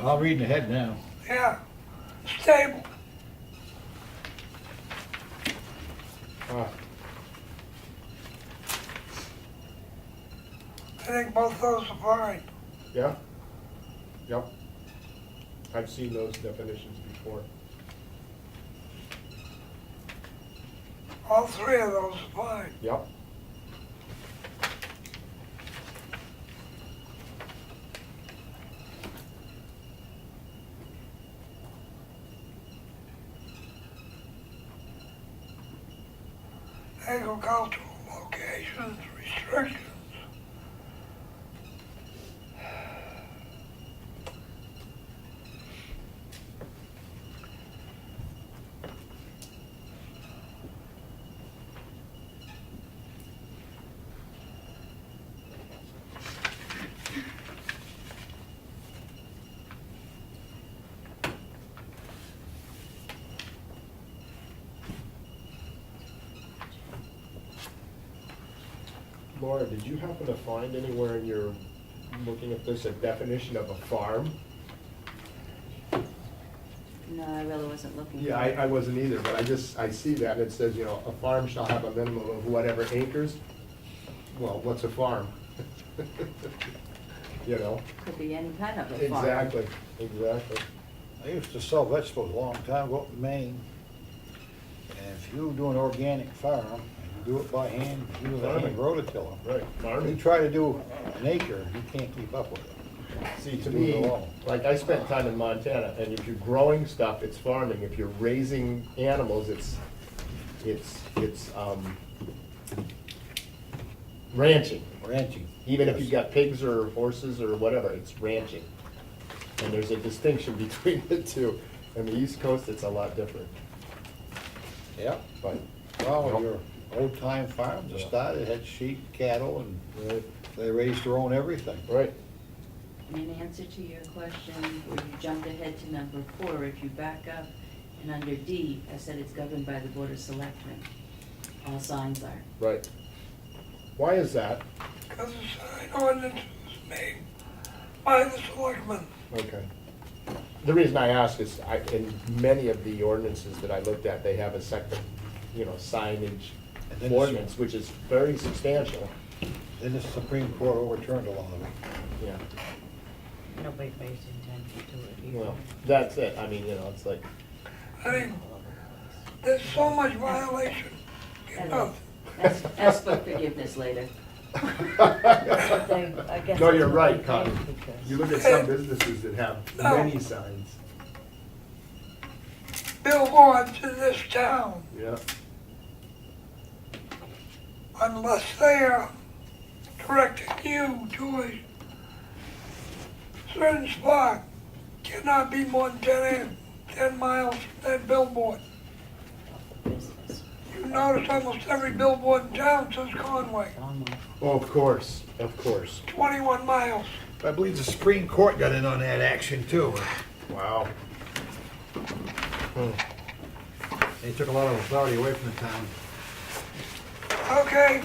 I'm reading ahead now. Yeah, stable, Ah, I think both those are fine. yeah? Yep. I've seen those definitions before. All three of those are fine. Yep. Agricultural locations, restrictions. Laura, did you happen to find anywhere in your, looking at this, a definition of a farm? No, I really wasn't looking. Yeah, for it. I wasn't either, but I see that, it says, you know, a farm shall have a minimum of whatever acres. Well, what's a farm? You know? Could be any kind of a farm. Exactly, exactly. I used to sell vegetables a long time ago up in Maine. And if you do an organic farm, and you do it by hand, you do it by hand rototiller. Right, You farming. try to do an acre, you can't keep up with it. See, to Do me, it alone. like, I spent time in Montana, and if you're growing stuff, it's farming. If you're raising animals, it's ranching. Ranching. Even if Yes. you've got pigs or horses or whatever, it's ranching. And there's a distinction between the two. In the East Coast, it's a lot different, Yeah. but, Well, your old-time farms, they started, had sheep, cattle, and right, they raised their own everything. right. In answer to your question, where you jumped ahead to number 4, if you back up and under D, I said it's governed by the Board of Selectmen. All signs are. Right. Why is that? Because the sign ordinance was made by the selectmen. Okay. The reason I ask is, in many of the ordinances that I looked at, they have a second, you know, signage And then ordinance, which is very substantial. Then the Supreme Court overturned a lot of it. Yeah. Nobody pays attention to it either. Well, that's it. I mean, you know, it's like, I mean, there's so much violation. And Enough. ask for forgiveness later. But they, I guess. no, it's you're not right, okay Connie. because- You look at some businesses that have No. many signs. Billboards in this town, Yeah. unless they are directing you to a certain spot, cannot be more than 10 miles from that billboard. Business. You notice almost every billboard in town says Conway, Almost. Oh, of course, of course. 21 miles. I believe the Supreme Court got in on that action too. Wow. They took a lot of authority away from the town. Okay.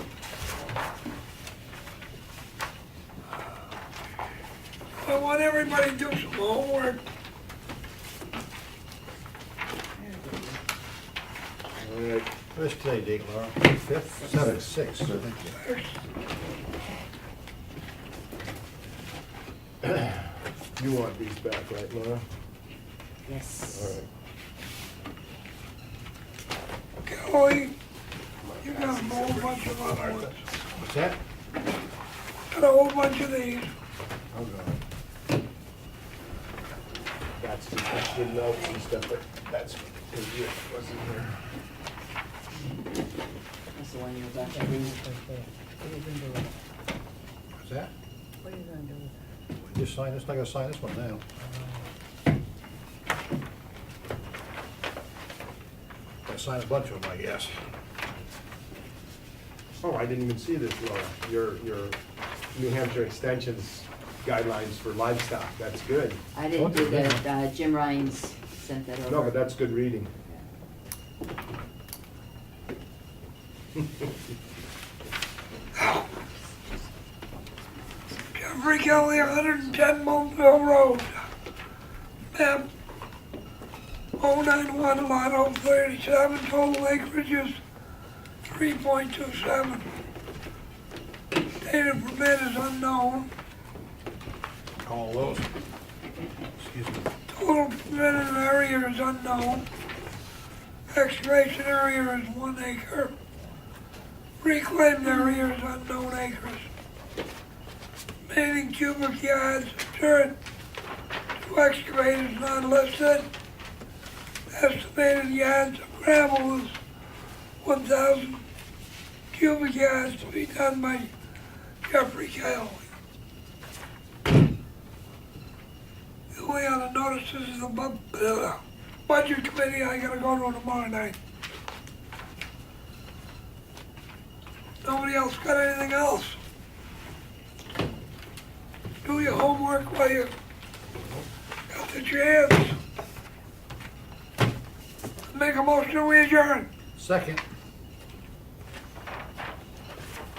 I want everybody to do some homework. All right. Where's today, date, Laura? 5th? 7th, 6th, I think. You want these back, right, Laura? Yes. All right. Joey, you got a whole bunch of other ones. What's that? Got a whole bunch of these. I'll go. That's just extra notes and stuff, but that's because you wasn't here. That's the one you're about to What are you read. gonna do with it? What's that? What are you gonna do with it? Just sign this, I gotta sign this one now. Gotta sign a bunch of them, I guess. Oh, I didn't even see this, Laura. Your New Hampshire extensions guidelines for livestock, that's good. I didn't do that, Jim Ryan's sent that over. No, but that's good reading. Jeffrey Kelly, 110 Moultonville Road. Map 091, lot 037, total acreage is 3.27. Date of permit is unknown. All those. Excuse me. Total permitted area is unknown. Excavation area is 1 acre. Reclaimed area is unknown acres. Remaining cubic yards of dirt to excavate is not listed. Estimated yards of gravel is 1,000 cubic yards to be done by Jeffrey Kelly. The only other notices is the budget committee I gotta go to tomorrow night. Nobody else got anything else? Do your homework while you got the chance. Make a motion, we adjourn. Second.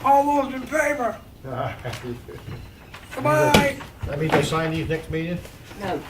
All those in favor? Goodbye. That means I sign these next meeting? No,